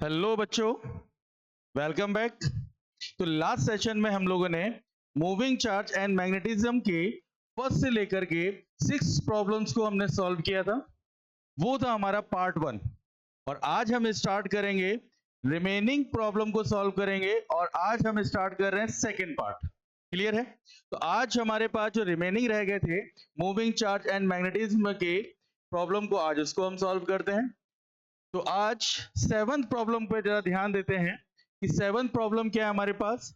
Hello बच्चों, welcome back. तो last session में हम लोगों ने मूविंग चार्ज एंड मैग्नेटिज्म के फर्स्ट से लेकर के 6 प्रॉब्लम्स को हमने सॉल्व किया था। वो था हमारा पार्ट 1। और आज हम स्टार्ट करेंगे रिमेनिंग प्रॉब्लम को सॉल्व करेंगे और आज हम स्टार्ट कर रहे हैं सेकेंड पार्ट। क्लियर है? तो आज हमारे पास जो रिमेनिंग रह गए थे मूविंग चार्ज एंड मैग्नेटिज्म के प्रॉब्लम को, आज उसको हम सॉल्व करते हैं। तो आज 7th प्रॉब्लम पे जरा ध्यान देते हैं कि 7th प्रॉब्लम क्या है हमारे पास।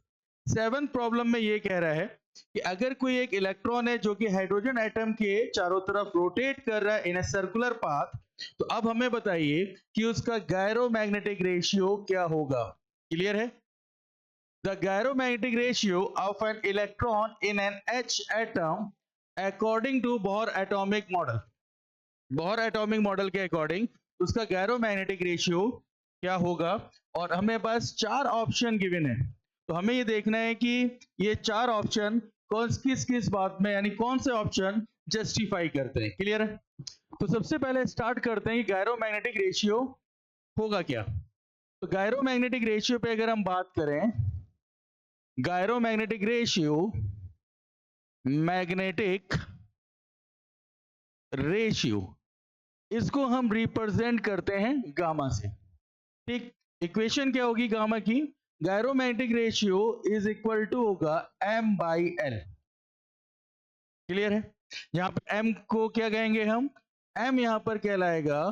7th प्रॉब्लम में ये कह रहा है कि अगर कोई एक इलेक्ट्रॉन है जो कि हाइड्रोजन एटम के चारों तरफ रोटेट कर रहा है इन ए सर्कुलर पाथ, तो अब हमें बताइए कि उसका गायरोमैग्नेटिक रेशियो क्या होगा। क्लियर है? The gyromagnetic ratio of an electron in an H atom according to Bohr atomic model. Bohr atomic model के अकॉर्डिंग उसका गायरोमैग्नेटिक रेशियो क्या होगा। और हमें पास 4 ऑप्शन गिवन है, तो हमें ये देखना है कि ये 4 ऑप्शन किस किस बात में, यानी कौन से ऑप्शन जस्टिफाई करते हैं। क्लियर है? तो सबसे पहले स्टार्ट करते हैं कि गायरोमैग्नेटिक रेशियो होगा क्या। तो गायरोमैग्नेटिक रेशियो पे अगर हम बात करें, गायरोमैग्नेटिक रेशियो, मैग्नेटिक रेशियो, इसको हम रिप्रेजेंट करते हैं गामा से। ठीक, इक्वेशन क्या होगी गामा की? Gyromagnetic ratio is equal to होगा m बाई एल। क्लियर है? यहां पर m को क्या कहेंगे हम? m यहां पर कहलाएगा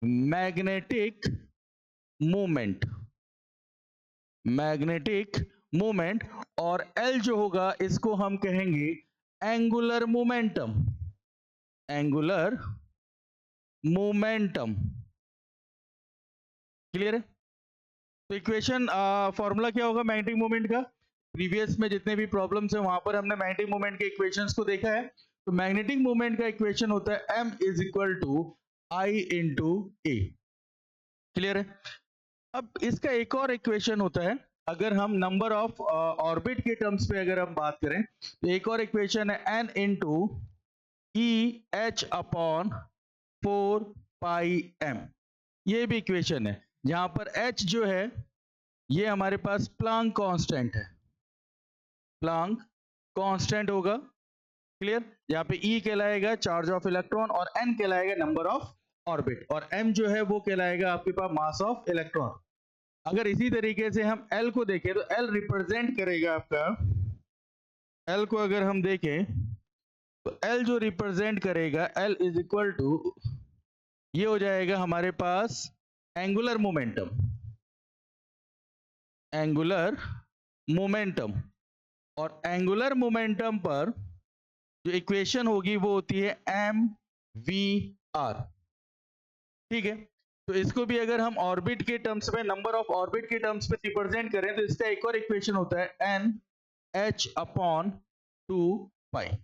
मैग्नेटिक मोमेंट, मैग्नेटिक मोमेंट। और l जो होगा इसको हम कहेंगे angular momentum, angular momentum. Clear है? तो इक्वेशन फॉर्मूला क्या होगा मैग्नेटिक मोमेंट का? प्रीवियस में जितने भी प्रॉब्लम्स है वहां पर हमने मैग्नेटिक मोमेंट के इक्वेशंस को देखा है। तो मैग्नेटिक मोमेंट का इक्वेशन होता है m is equal to I into A. Clear है? अब इसका एक और इक्वेशन होता है, अगर हम नंबर ऑफ ऑर्बिट के टर्म्स पे अगर हम बात करें, तो एक और इक्वेशन है n into E H upon 4 पाई m। ये भी इक्वेशन है जहां पर h जो है ये हमारे पास प्लांक कांस्टेंट है, प्लांक कांस्टेंट होगा। क्लियर? यहाँ पे E कहलाएगा चार्ज ऑफ इलेक्ट्रॉन और N कहलाएगा नंबर ऑफ ऑर्बिट, और M जो है वो कहलाएगा आपके पास मास ऑफ इलेक्ट्रॉन। अगर इसी तरीके से हम L को देखें तो L रिप्रेजेंट करेगा आपका, L को अगर हम देखें तो L जो रिप्रेजेंट करेगा, L इज इक्वल टू, ये हो जाएगा हमारे पास एंगुलर मोमेंटम, एंगुलर मोमेंटम। और एंगुलर मोमेंटम पर जो इक्वेशन होगी वो होती है एम वी आर। ठीक है? तो इसको भी अगर हम ऑर्बिट के टर्म्स में, नंबर ऑफ ऑर्बिट के टर्म्स में रिप्रेजेंट करें, तो इसका एक और इक्वेशन होता है एन एच अपॉन 2 पाई।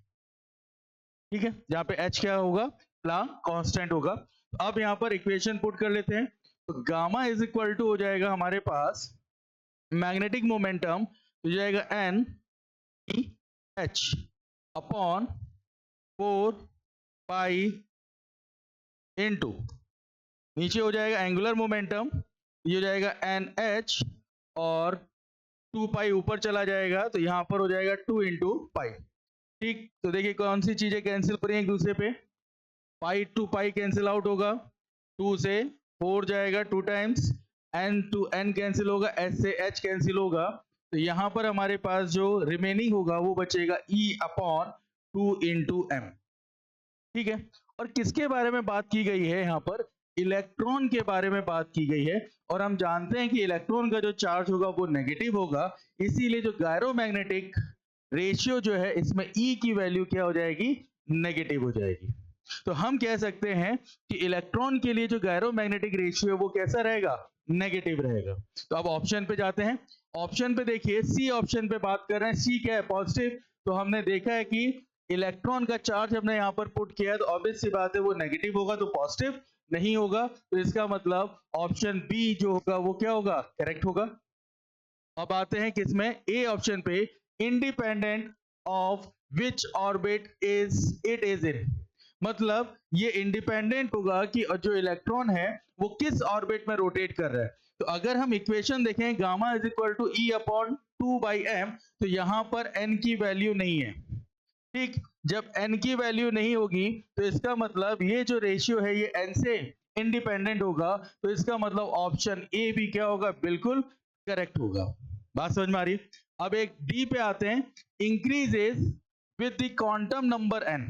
ठीक है? जहां पे एच क्या होगा? प्लांक कांस्टेंट होगा। तो अब यहां पर इक्वेशन पुट कर लेते हैं, तो गामा इज इक्वल टू हो जाएगा हमारे पास मैग्नेटिक मोमेंटम, हो जाएगा N H upon 4 pi into, नीचे हो जाएगा एंगुलर मोमेंटम, ये हो जाएगा एन एच, और 2 पाई ऊपर चला जाएगा तो यहां पर हो जाएगा 2 इंटू पाई। ठीक, तो देखिए कौन सी चीजें कैंसिल हो रही हैं एक दूसरे पे। Pi to pi cancel out होगा, 2 से 4 जाएगा 2 times, N to N cancel होगा, एच से एच कैंसिल होगा। तो यहां पर हमारे पास जो रिमेनिंग होगा वो बचेगा E अपॉन 2 इंटू एम। ठीक है? और किसके बारे में बात की गई है यहाँ पर? इलेक्ट्रॉन के बारे में बात की गई है। और हम जानते हैं कि इलेक्ट्रॉन का जो चार्ज होगा वो नेगेटिव होगा, इसीलिए जो गायरोमैग्नेटिक रेशियो जो है इसमें E की वैल्यू क्या हो जाएगी? नेगेटिव हो जाएगी। तो हम कह सकते हैं कि इलेक्ट्रॉन के लिए जो गायरोमैग्नेटिक रेशियो वो कैसा रहेगा? नेगेटिव रहेगा। तो अब ऑप्शन पे जाते हैं। ऑप्शन पे देखिए, सी ऑप्शन पे बात कर रहे हैं, सी क्या है? पॉजिटिव। तो हमने देखा है कि इलेक्ट्रॉन का चार्ज हमने यहां पर पुट किया है, तो ऑब्वियस सी बात है वो नेगेटिव होगा, तो पॉजिटिव नहीं होगा। तो इसका मतलब ऑप्शन बी जो होगा वो क्या होगा? करेक्ट होगा। अब आते हैं किसमें? ए ऑप्शन पे, independent of which orbit is it is in. मतलब ये इंडिपेंडेंट होगा कि जो इलेक्ट्रॉन है वो किस ऑर्बिट में रोटेट कर रहा है। तो अगर हम इक्वेशन देखें gamma is equal to E upon 2/m, तो यहां पर n की वैल्यू नहीं है। ठीक, जब n की वैल्यू नहीं होगी तो इसका मतलब ये जो रेशियो है ये n से इंडिपेंडेंट होगा, तो इसका मतलब ऑप्शन ए भी क्या होगा, बिल्कुल करेक्ट होगा। बात समझ में आ रही है? अब एक डी पे आते हैं, increases with the quantum number n,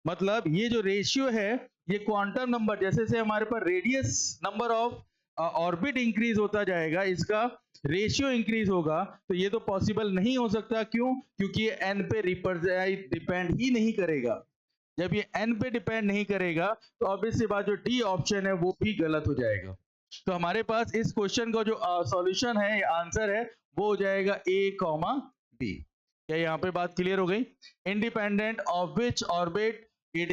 मतलब ये जो रेशियो है ये क्वांटम नंबर, जैसे से हमारे पास radius number of orbit increase होता जाएगा, इसका रेशियो इंक्रीज होगा, तो ये तो पॉसिबल नहीं हो सकता। क्यों? क्योंकि ये n पे डिपेंड ही नहीं करेगा। जब ये n पे डिपेंड नहीं करेगा तो ऑब्वियसली बात जो डी ऑप्शन है वो भी गलत हो जाएगा। तो हमारे पास इस क्वेश्चन का जो सॉल्यूशन है, आंसर है, वो हो जाएगा ए कॉमा बी। क्या यहाँ पे बात क्लियर हो गई? Independent of which orbit it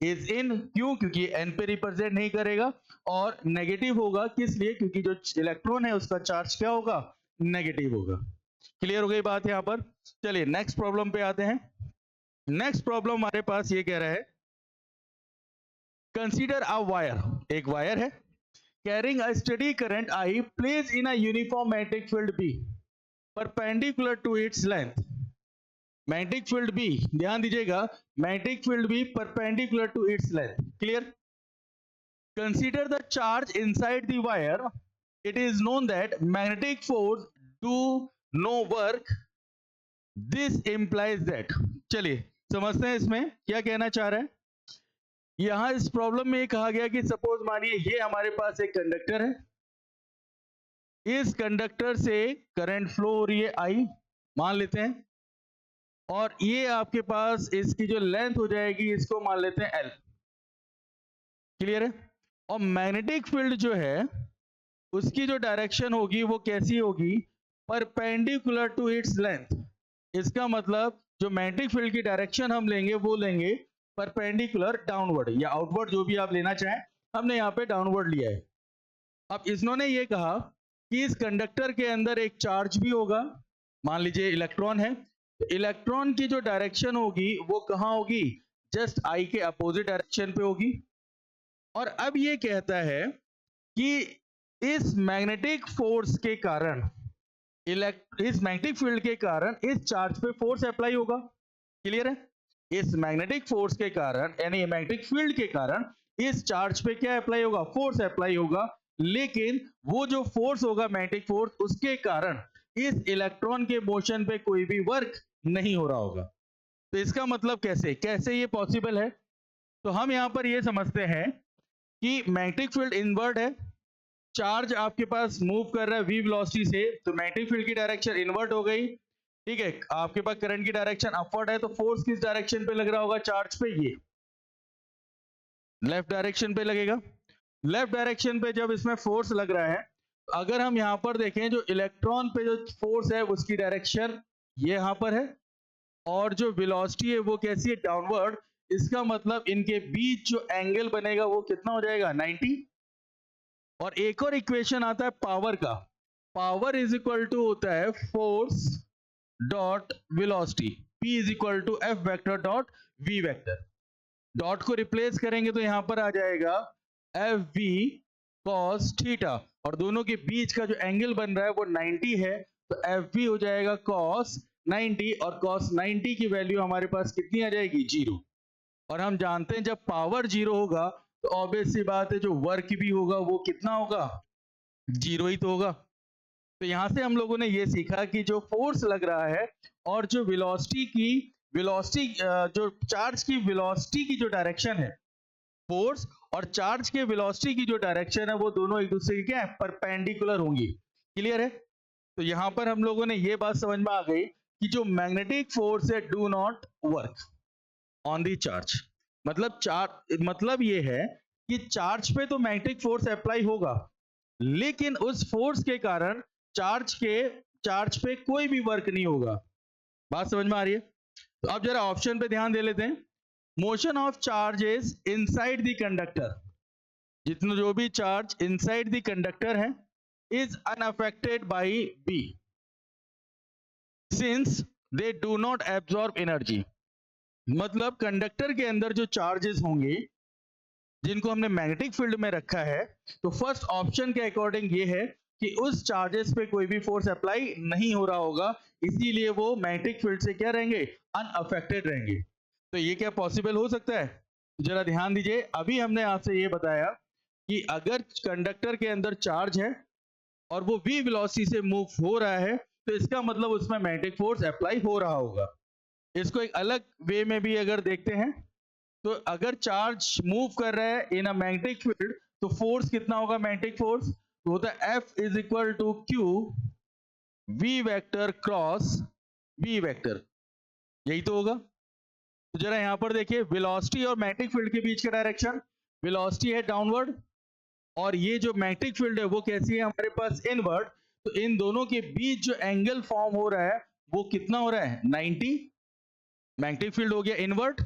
is in, क्यों? क्योंकि n पे रिप्रेजेंट नहीं करेगा, और नेगेटिव होगा किस लिए? क्योंकि जो इलेक्ट्रॉन है उसका चार्ज क्या होगा, नेगेटिव होगा। क्लियर हो गई बात यहाँ पर? चलिए नेक्स्ट प्रॉब्लम पे आते हैं। नेक्स्ट प्रॉब्लम हमारे पास ये कह रहा है, कंसीडर अ वायर, एक वायर है, carrying a steady current I place in a uniform magnetic field B perpendicular to its length. Magnetic field B, ध्यान दीजिएगा, magnetic field B perpendicular to its length. Clear? Consider the charge inside the wire, it is known that magnetic force do no work, this implies that. चलिए समझते हैं इसमें क्या कहना चाह रहा है। यहां इस प्रॉब्लम में कहा गया कि सपोज मानिए ये हमारे पास एक कंडक्टर है, इस कंडक्टर से करंट फ्लो हो रही है I, मान लेते हैं, और ये आपके पास इसकी जो लेंथ हो जाएगी इसको मान लेते हैं L। क्लियर है? और मैग्नेटिक फील्ड जो है उसकी जो डायरेक्शन होगी वो कैसी होगी, परपेंडिकुलर टू इट्स लेंथ। इसका मतलब जो मैग्नेटिक फील्ड की डायरेक्शन हम लेंगे वो लेंगे परपेंडिकुलर डाउनवर्ड या आउटवर्ड, जो भी आप लेना चाहें, हमने यहाँ पे डाउनवर्ड लिया है। अब इन्होंने ये कहा कि इस कंडक्टर के अंदर एक चार्ज भी होगा, मान लीजिए इलेक्ट्रॉन है, तो इलेक्ट्रॉन की जो डायरेक्शन होगी वो कहाँ होगी, जस्ट I के अपोजिट डायरेक्शन पे होगी। और अब ये कहता है कि इस मैग्नेटिक फोर्स के कारण, इस मैग्नेटिक फील्ड के कारण इस चार्ज पे फोर्स अप्लाई होगा। क्लियर है? इस मैग्नेटिक फोर्स के कारण, यानी मैग्नेटिक फील्ड के कारण इस चार्ज पे क्या अप्लाई होगा, फोर्स अप्लाई होगा। लेकिन वो जो फोर्स होगा मैग्नेटिक फोर्स, उसके कारण इस इलेक्ट्रॉन के मोशन पे कोई भी वर्क नहीं हो रहा होगा। तो इसका मतलब कैसे ये पॉसिबल है? तो हम यहां पर ये समझते हैं कि मैग्नेटिक फील्ड इनवर्ट है, चार्ज आपके पास मूव कर रहा है v वेलोसिटी से, तो मैग्नेटिक फील्ड की डायरेक्शन इनवर्ट हो गई। ठीक है, आपके पास करंट की डायरेक्शन अपवर्ड है, तो फोर्स किस डायरेक्शन पे लग रहा होगा चार्ज पे, ये लेफ्ट डायरेक्शन पे लगेगा। लेफ्ट डायरेक्शन पे जब इसमें फोर्स लग रहा है, तो अगर हम यहां पर देखें जो इलेक्ट्रॉन पे जो फोर्स है उसकी डायरेक्शन ये यहां पर है, और जो वेलोसिटी है वो कैसी है, डाउनवर्ड। इसका मतलब इनके बीच जो एंगल बनेगा वो कितना हो जाएगा, 90। और एक और इक्वेशन आता है पावर का, पावर इज इक्वल टू होता है force dot velocity, P is equal to F vector dot V vector. Dot को रिप्लेस करेंगे तो यहां पर आ जाएगा FV cos थीटा, और दोनों के बीच का जो एंगल बन रहा है वो 90 है, तो FV हो जाएगा cos 90, और cos 90 की वैल्यू हमारे पास कितनी आ जाएगी, 0। और हम जानते हैं जब पावर 0 होगा तो ऑब्वियस सी बात है जो वर्क भी होगा वो कितना होगा, 0 ही तो होगा। तो यहां से हम लोगों ने ये सीखा कि जो फोर्स लग रहा है और जो वेलोसिटी जो चार्ज की वेलोसिटी की जो डायरेक्शन है, फोर्स और चार्ज के वेलोसिटी की जो डायरेक्शन है, वो दोनों एक दूसरे की क्या है, परपेंडिकुलर होंगी। क्लियर है? तो यहां पर हम लोगों ने ये बात समझ में आ गई कि जो मैग्नेटिक फोर्स है do not work on the charge. मतलब ये है कि चार्ज पे तो मैग्नेटिक फोर्स अप्लाई होगा, लेकिन उस फोर्स के कारण चार्ज पे कोई भी वर्क नहीं होगा। बात समझ में आ रही है? तो अब जरा ऑप्शन पे ध्यान दे लेते हैं। Motion of charges inside the conductor, जितने जो भी चार्ज इनसाइड द कंडक्टर है, is unaffected by B since they do not absorb energy. मतलब कंडक्टर के अंदर जो चार्जेस होंगे जिनको हमने मैग्नेटिक फील्ड में रखा है, तो फर्स्ट ऑप्शन के अकॉर्डिंग ये है कि उस चार्जेस पे कोई भी फोर्स अप्लाई नहीं हो रहा होगा, इसीलिए वो मैग्नेटिक फील्ड से क्या रहेंगे, अनअफेक्टेड रहेंगे। तो ये क्या पॉसिबल हो सकता है? जरा ध्यान दीजिए, अभी हमने आपसे ये बताया कि अगर कंडक्टर के अंदर चार्ज है और वो v वेलोसिटी से मूव हो रहा है, तो इसका मतलब उसमें मैग्नेटिक फोर्स अप्लाई हो रहा होगा। इसको एक अलग वे में भी अगर देखते हैं, तो अगर चार्ज मूव कर रहा है इन अ मैग्नेटिक फील्ड, तो फोर्स कितना होगा, मैग्नेटिक फोर्स तो होता है F is equal to q v vector cross b vector, यही तो होगा। तो जरा यहां पर देखिए, वेलोसिटी और मैग्नेटिक फील्ड के बीच का डायरेक्शन, वेलोसिटी है डाउनवर्ड और ये जो मैग्नेटिक फील्ड है वो कैसी है हमारे पास, इनवर्ड। तो इन दोनों के बीच जो एंगल फॉर्म हो रहा है वो कितना हो रहा है, 90। मैग्नेटिक फील्ड हो गया इनवर्ट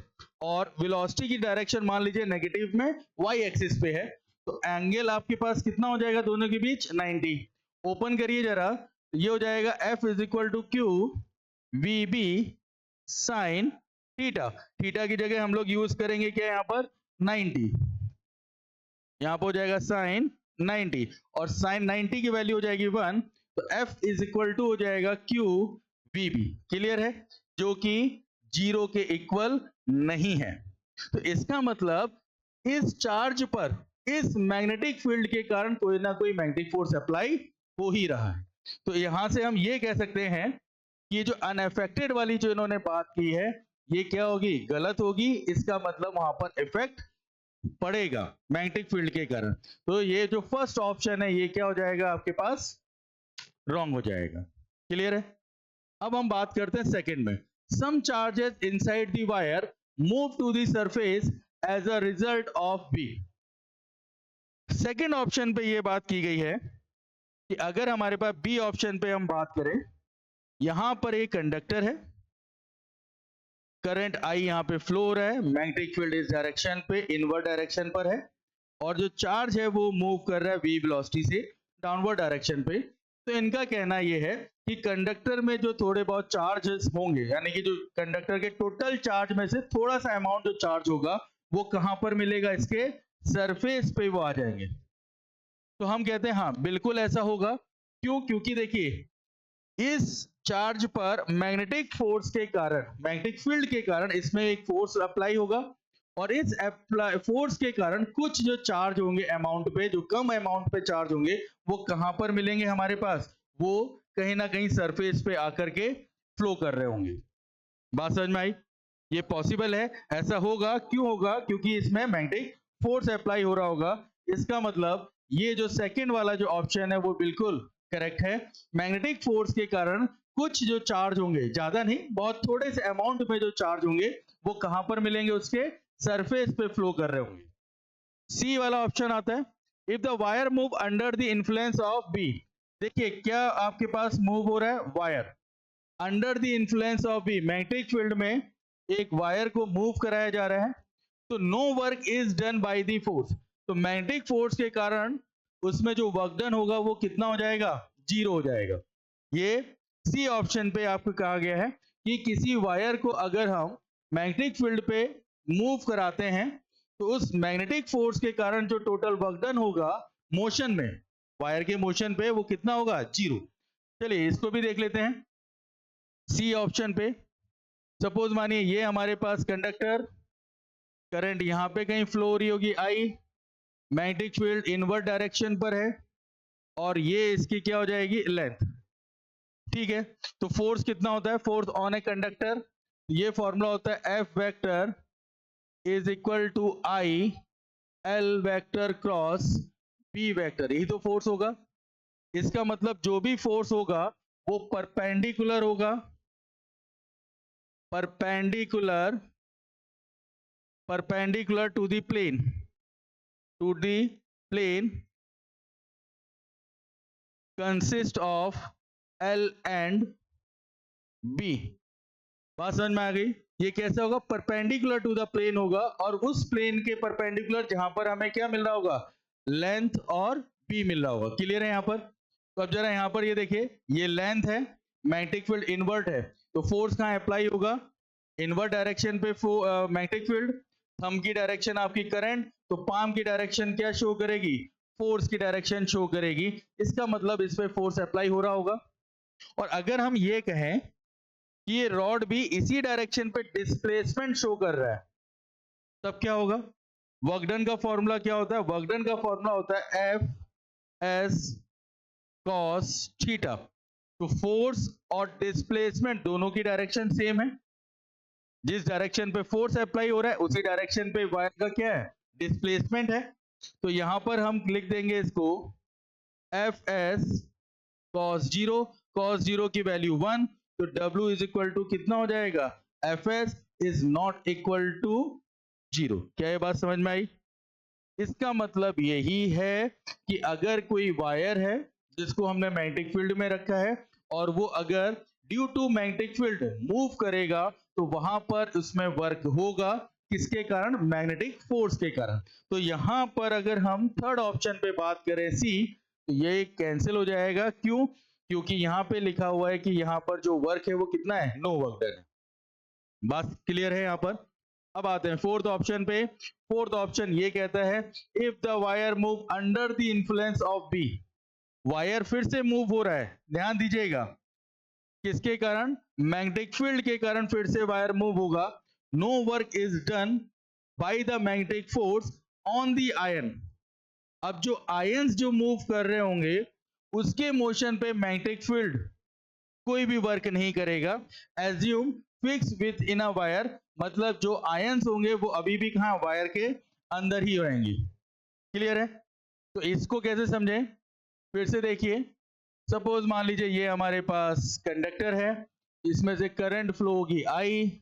और वेलोसिटी की डायरेक्शन मान लीजिए नेगेटिव में वाई एक्सिस पे है, तो एंगल आपके पास कितना हो जाएगा दोनों के बीच, 90। ओपन करिए जरा, ये हो जाएगा F is equal to q v B sine theta. Theta की जगह हम लोग यूज करेंगे क्या यहाँ पर, 90। यहाँ पर हो जाएगा साइन 90 और साइन 90 की वैल्यू हो जाएगी 1, तो F इज इक्वल टू हो जाएगा क्यू वी बी। क्लियर है, जो कि 0 के इक्वल नहीं है। तो इसका मतलब इस चार्ज पर इस मैग्नेटिक फील्ड के कारण कोई ना कोई मैग्नेटिक फोर्स अप्लाई हो ही रहा है। तो यहां से हम ये कह सकते हैं कि ये जो अनअफेक्टेड वाली जो इन्होंने बात की है, ये क्या होगी, गलत होगी। इसका मतलब वहां पर इफेक्ट पड़ेगा मैग्नेटिक फील्ड के कारण। तो ये जो फर्स्ट ऑप्शन है ये क्या हो जाएगा आपके पास, रॉन्ग हो जाएगा। क्लियर है। अब हम बात करते हैं सेकंड में, some charges inside the wire move to the surface as a result of B. Second option पे ये बात की गई है कि अगर हमारे पास बी ऑप्शन पे हम बात करें, यहां पर एक कंडक्टर है, करंट आई यहां पे फ्लो हो रहा है, मैग्नेटिक फील्ड इस डायरेक्शन पे इनवर्ड डायरेक्शन पर है और जो चार्ज है वो मूव कर रहा है v वेलोसिटी से डाउनवर्ड डायरेक्शन पे। तो इनका कहना यह है कि कंडक्टर में जो थोड़े बहुत चार्जेस होंगे, यानी कि जो कंडक्टर के टोटल चार्ज में से थोड़ा सा अमाउंट जो चार्ज होगा वो कहां पर मिलेगा, इसके सरफेस पे वो आ जाएंगे। तो हम कहते हैं हाँ बिल्कुल ऐसा होगा। क्यों, क्योंकि देखिए इस चार्ज पर मैग्नेटिक फोर्स के कारण, मैग्नेटिक फील्ड के कारण इसमें एक फोर्स अप्लाई होगा और इस फोर्स के कारण कुछ जो चार्ज होंगे अमाउंट पे, जो कम अमाउंट पे चार्ज होंगे, वो कहां पर मिलेंगे हमारे पास, वो कहीं ना कहीं सरफेस पे आकर के फ्लो कर रहे होंगे। बात समझ में आई? ये पॉसिबल है, ऐसा होगा। क्यों होगा, क्योंकि इसमें मैग्नेटिक फोर्स अप्लाई हो रहा होगा। इसका मतलब ये जो सेकंड वाला जो ऑप्शन है वो बिल्कुल करेक्ट है। मैग्नेटिक फोर्स के कारण कुछ जो चार्ज होंगे, ज्यादा नहीं, बहुत थोड़े से अमाउंट में जो चार्ज होंगे वो कहां पर मिलेंगे, उसके सरफेस पे फ्लो कर रहे होंगे। सी वाला ऑप्शन आता है, if the wire move under the influence of B. देखिए क्या आपके पास मूव हो रहा है, wire under the influence of B, magnetic field में एक वायर को मूव कराया जा रहा है, तो no work is done by the force. तो मैग्नेटिक फोर्स के कारण उसमें जो वर्क डन होगा वो कितना हो जाएगा, 0 हो जाएगा। ये सी ऑप्शन पे आपको कहा गया है कि किसी वायर को अगर हम मैग्नेटिक फील्ड पे मूव कराते हैं, तो उस मैग्नेटिक फोर्स के कारण जो टोटल वर्क डन होगा मोशन में, वायर के मोशन पे, वो कितना होगा, 0। चलिए इसको भी देख लेते हैं। सी ऑप्शन पे सपोज मानिए ये हमारे पास कंडक्टर, करंट यहां पे कहीं फ्लो हो रही होगी आई, मैग्नेटिक फील्ड इनवर्ड डायरेक्शन पर है और ये इसकी क्या हो जाएगी, लेंथ। ठीक है, तो फोर्स कितना होता है, फोर्स ऑन ए कंडक्टर, ये फॉर्मूला होता है F vector is equal to I L vector cross B vector, यही तो फोर्स होगा। इसका मतलब जो भी फोर्स होगा वो परपेंडिकुलर होगा, perpendicular to the plane, to the plane consist of L and B। बात समझ में आ गई? ये कैसे होगा, परपेंडिकुलर टू द प्लेन होगा और उस प्लेन के परपेंडिकुलर जहां पर हमें क्या मिल रहा होगा, लेंथ और B मिल रहा होगा। क्लियर है यहाँ पर? तो अब जरा यहाँ पर ये देखिए, ये लेंथ है, मैग्नेटिक फील्ड इनवर्ट है, तो फोर्स कहाँ अप्लाई होगा, इनवर्ट डायरेक्शन पे मैग्नेटिक फील्ड, थंब की डायरेक्शन आपकी करंट, तो पाम की डायरेक्शन क्या शो करेगी, फोर्स की डायरेक्शन शो करेगी। इसका मतलब इस पे फोर्स अप्लाई हो रहा होगा। और अगर हम ये कहें कि ये रॉड भी इसी डायरेक्शन पे डिस्प्लेसमेंट शो कर रहा है, तब क्या होगा? वर्क डन का फॉर्मूला क्या होता है? वर्क डन का फॉर्मूला होता है एफ एस कॉस थीटा। तो फोर्स और डिस्प्लेसमेंट दोनों की डायरेक्शन सेम है। जिस डायरेक्शन पे फोर्स अप्लाई हो रहा है उसी डायरेक्शन पे वायर का क्या है, डिस्प्लेसमेंट है। तो यहां पर हम लिख देंगे इसको एफ एस कॉस जीरो की वैल्यू 1, तो W इज इक्वल टू कितना हो जाएगा, F S is not equal to 0। क्या ये बात समझ में आई? इसका मतलब यही है कि अगर कोई वायर है जिसको हमने मैग्नेटिक फील्ड में रखा है और वो अगर due to magnetic field move करेगा तो वहां पर उसमें वर्क होगा, किसके कारण, मैग्नेटिक फोर्स के कारण। तो यहां पर अगर हम थर्ड ऑप्शन पे बात करें सी, तो ये कैंसिल हो जाएगा। क्यों? क्योंकि यहां पे लिखा हुआ है कि यहां पर जो वर्क है वो कितना है, नो वर्क डन है। बात क्लियर है यहां पर? अब आते हैं फोर्थ ऑप्शन पे। फोर्थ ऑप्शन ये कहता है if the wire move under the influence of B. Wire फिर से मूव हो रहा है, ध्यान दीजिएगा, किसके कारण, मैग्नेटिक फील्ड के कारण फिर से वायर मूव होगा। No work is done by the magnetic force on the ion. अब जो आयंस जो मूव कर रहे होंगे उसके मोशन पे मैग्नेटिक फील्ड कोई भी वर्क नहीं करेगा। Assume fix with in a wire, मतलब जो आयंस होंगे वो अभी भी कहां, वायर के अंदर ही रहेंगी। क्लियर है? तो इसको कैसे समझें, फिर से देखिए। सपोज मान लीजिए ये हमारे पास कंडक्टर है, इसमें से करंट फ्लो होगी आई,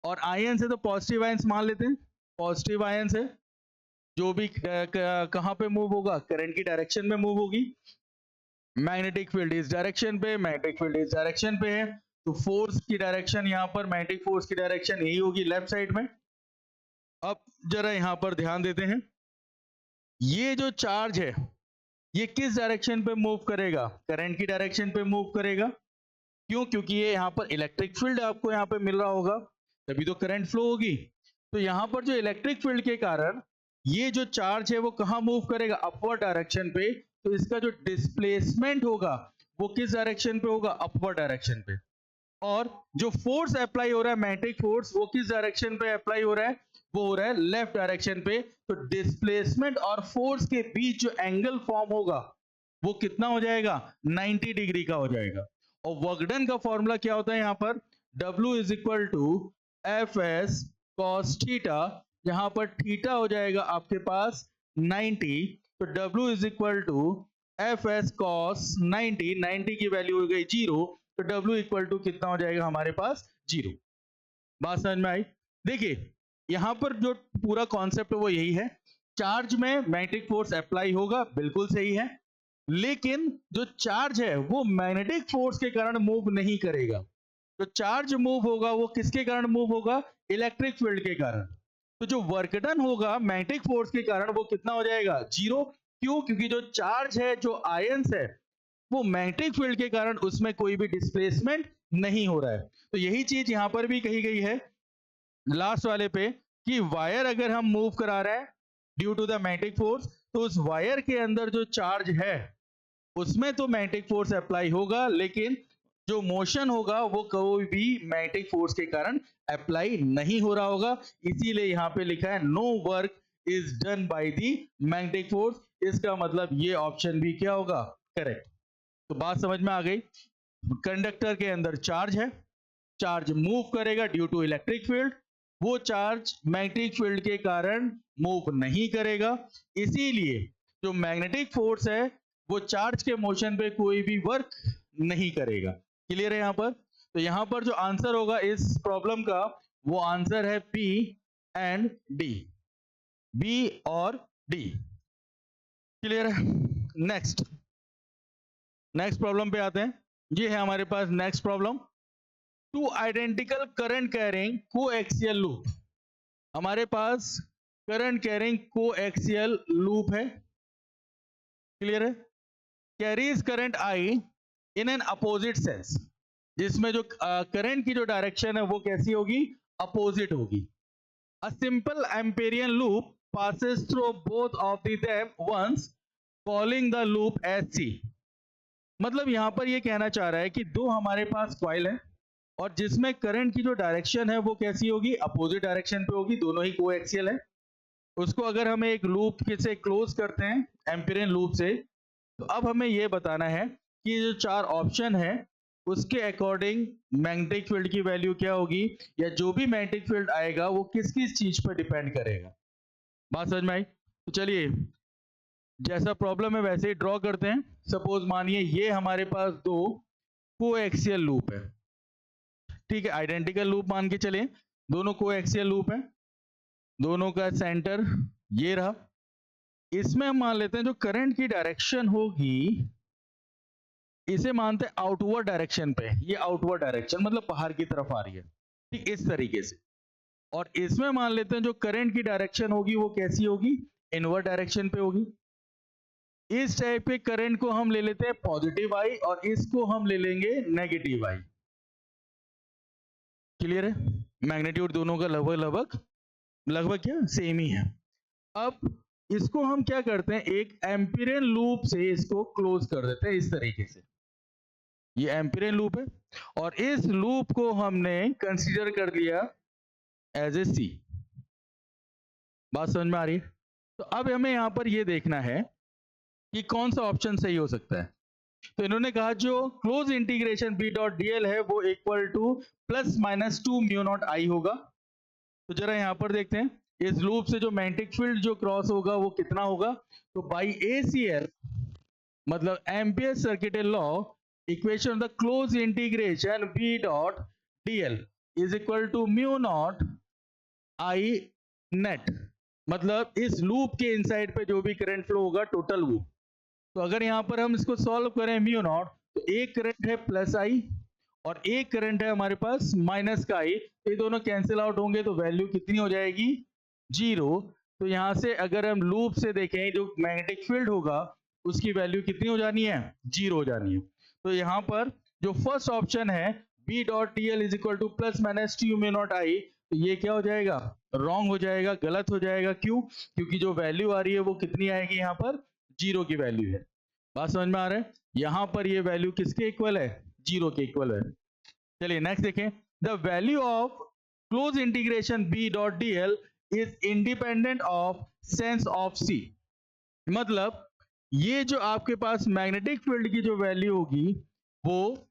और आयंस है तो पॉजिटिव आयंस मान लेते हैं, पॉजिटिव आयंस है, जो भी कहां पे मूव होगा, करंट की डायरेक्शन में मूव होगी। मैग्नेटिक फील्ड इस डायरेक्शन पे, मैग्नेटिक फील्ड इस डायरेक्शन पे है, तो फोर्स की डायरेक्शन यहां पर, मैग्नेटिक फोर्स की डायरेक्शन यही होगी, लेफ्ट साइड में। अब जरा यहां पर ध्यान देते हैं, ये जो चार्ज है ये किस डायरेक्शन पे मूव करेगा, करंट की डायरेक्शन पे मूव करेगा। क्यों? क्योंकि ये यहां पर इलेक्ट्रिक फील्ड आपको यहां पे मिल रहा होगा, तभी तो करंट फ्लो होगी। तो यहां पर जो इलेक्ट्रिक फील्ड के कारण ये जो चार्ज है वो कहां मूव करेगा, अपवर्ड डायरेक्शन पे। तो इसका जो डिस्प्लेसमेंट होगा वो किस डायरेक्शन पे होगा, अपवर्ड डायरेक्शन पे। और जो फोर्स अप्लाई हो रहा है, मैग्नेटिक फोर्स, वो किस डायरेक्शन पे अप्लाई हो रहा है, वो हो रहा है लेफ्ट डायरेक्शन पे। तो डिस्प्लेसमेंट और फोर्स के बीच जो एंगल फॉर्म होगा वो कितना हो जाएगा, 90 डिग्री का हो जाएगा। और वर्क डन का फॉर्मूला क्या होता है यहां पर, W is equal to F S cos theta, यहां पर थीटा हो जाएगा आपके पास 90, तो W is equal to F S cos 90 की वैल्यू हो गई 0, तो W इक्वल टू कितना हो जाएगा हमारे पास, 0। बात समझ में आई? देखिए यहां पर जो पूरा कॉन्सेप्ट है वो यही है, चार्ज में मैग्नेटिक फोर्स अप्लाई होगा, बिल्कुल सही है, लेकिन जो चार्ज है वो मैग्नेटिक फोर्स के कारण मूव नहीं करेगा। तो चार्ज मूव होगा वो किसके कारण मूव होगा, इलेक्ट्रिक फील्ड के कारण। तो जो वर्क डन होगा मैग्नेटिक फोर्स के कारण वो कितना हो जाएगा, 0। क्यों? क्योंकि जो चार्ज है, जो आयंस है, वो मैग्नेटिक फील्ड के कारण उसमें कोई भी डिस्प्लेसमेंट नहीं हो रहा है। तो यही चीज यहां पर भी कही गई है लास्ट वाले पे, कि वायर अगर हम मूव करा रहे हैं due to the magnetic force, तो उस वायर के अंदर जो चार्ज है उसमें तो मैग्नेटिक फोर्स अप्लाई होगा, लेकिन जो मोशन होगा वो कोई भी मैग्नेटिक फोर्स के कारण अप्लाई नहीं हो रहा होगा। इसीलिए यहां पे लिखा है no work is done by the magnetic force. इसका मतलब ये ऑप्शन भी क्या होगा, करेक्ट। तो बात समझ में आ गई। कंडक्टर के अंदर चार्ज है, चार्ज मूव करेगा ड्यू टू इलेक्ट्रिक फील्ड, वो चार्ज मैग्नेटिक फील्ड के कारण मूव नहीं करेगा। इसीलिए जो मैग्नेटिक फोर्स है वो चार्ज के मोशन पे कोई भी वर्क नहीं करेगा। क्लियर है यहां पर? तो यहां पर जो आंसर होगा इस प्रॉब्लम का, वो आंसर है पी एंड डी, बी और डी। क्लियर है? नेक्स्ट प्रॉब्लम पे आते हैं। ये है हमारे पास next problem, two identical current carrying coaxial loop. हमारे पास करंट कैरिंग कोएक्सियल लूप है। क्लियर है? Carries current I in an opposite sense, जिसमें जो करंट की जो डायरेक्शन है वो कैसी होगी, अपोजिट होगी। A simple Amperian loop passes through both of them once, calling the loop as C. मतलब यहां पर ये कहना चाह रहा है कि दो हमारे पास कॉइल है और जिसमें करंट की जो डायरेक्शन है वो कैसी होगी, अपोजिट डायरेक्शन पे होगी, दोनों ही कोएक्सियल है। उसको अगर हम एक लूप से क्लोज करते हैं एम्पिरियन लूप से, तो अब हमें ये बताना है कि जो चार ऑप्शन है उसके अकॉर्डिंग मैग्नेटिक फील्ड की वैल्यू क्या होगी, या जो भी मैग्नेटिक फील्ड आएगा वो किस किस चीज पर डिपेंड करेगा। बात समझ में आई? तो चलिए जैसा प्रॉब्लम है वैसे ही ड्रॉ करते हैं। सपोज मानिए ये हमारे पास दो कोएक्सियल लूप है, ठीक है, आइडेंटिकल लूप मान के चलिए, दोनों कोएक्सियल लूप है, दोनों का सेंटर ये रहा। इसमें हम मान लेते हैं जो करंट की डायरेक्शन होगी इसे मानते हैं आउटवर्ड डायरेक्शन पे, ये आउटवर्ड डायरेक्शन मतलब बाहर की तरफ आ रही है, ठीक इस तरीके से। और इसमें मान लेते हैं जो करंट की डायरेक्शन होगी वो कैसी होगी, इनवर्ड डायरेक्शन पे होगी। इस टाइप के करंट को हम ले लेते हैं पॉजिटिव आई और इसको हम ले लेंगे नेगेटिव आई। क्लियर है? मैग्नीट्यूड दोनों का लगभग लगभग लगभग क्या सेम ही है। अब इसको हम क्या करते हैं, एक एम्पिरियन लूप से इसको क्लोज कर देते हैं इस तरीके से। ये एम्पिरियन लूप है और इस लूप को हमने कंसीडर कर लिया एज ए सी। बात समझ में आ रही है? तो अब हमें यहां पर ये देखना है कि कौन सा ऑप्शन सही हो सकता है। तो इन्होंने कहा जो close integration B dot DL है वो equal to plus minus 2 mu naught I होगा। तो जरा यहां पर देखते हैं इस लूप से जो मैग्नेटिक फील्ड जो क्रॉस होगा वो कितना होगा। तो बाई एसीएल मतलब ampere circuital law, equation of the close integration B dot DL is equal to mu naught I net, मतलब इस लूप के इनसाइड पे जो भी करंट फ्लो होगा टोटल लूप। तो अगर यहां पर हम इसको सॉल्व करें म्यू नॉट, तो एक करंट है प्लस आई और एक करंट है हमारे पास माइनस का आई, तो ये दोनों कैंसिल आउट होंगे तो वैल्यू कितनी हो जाएगी, 0। तो यहां से अगर हम लूप से देखें जो मैग्नेटिक फील्ड होगा उसकी वैल्यू कितनी हो जानी है, 0 हो जानी है। तो यहां पर जो फर्स्ट ऑप्शन है B dot T L is equal to plus minus T mu naught I, तो ये क्या हो जाएगा, रॉन्ग हो जाएगा, गलत हो जाएगा। क्यों? क्योंकि जो वैल्यू आ रही है वो कितनी आएगी, यहाँ पर 0 की वैल्यू है। बात समझ में आ रहा है? यहां पर ये वैल्यू किसके इक्वल है, 0 के इक्वल है। चलिए नेक्स्ट देखें, the value of close integration B dot D L is independent of sense of C. मतलब ये जो आपके पास मैग्नेटिक फील्ड की जो वैल्यू होगी वो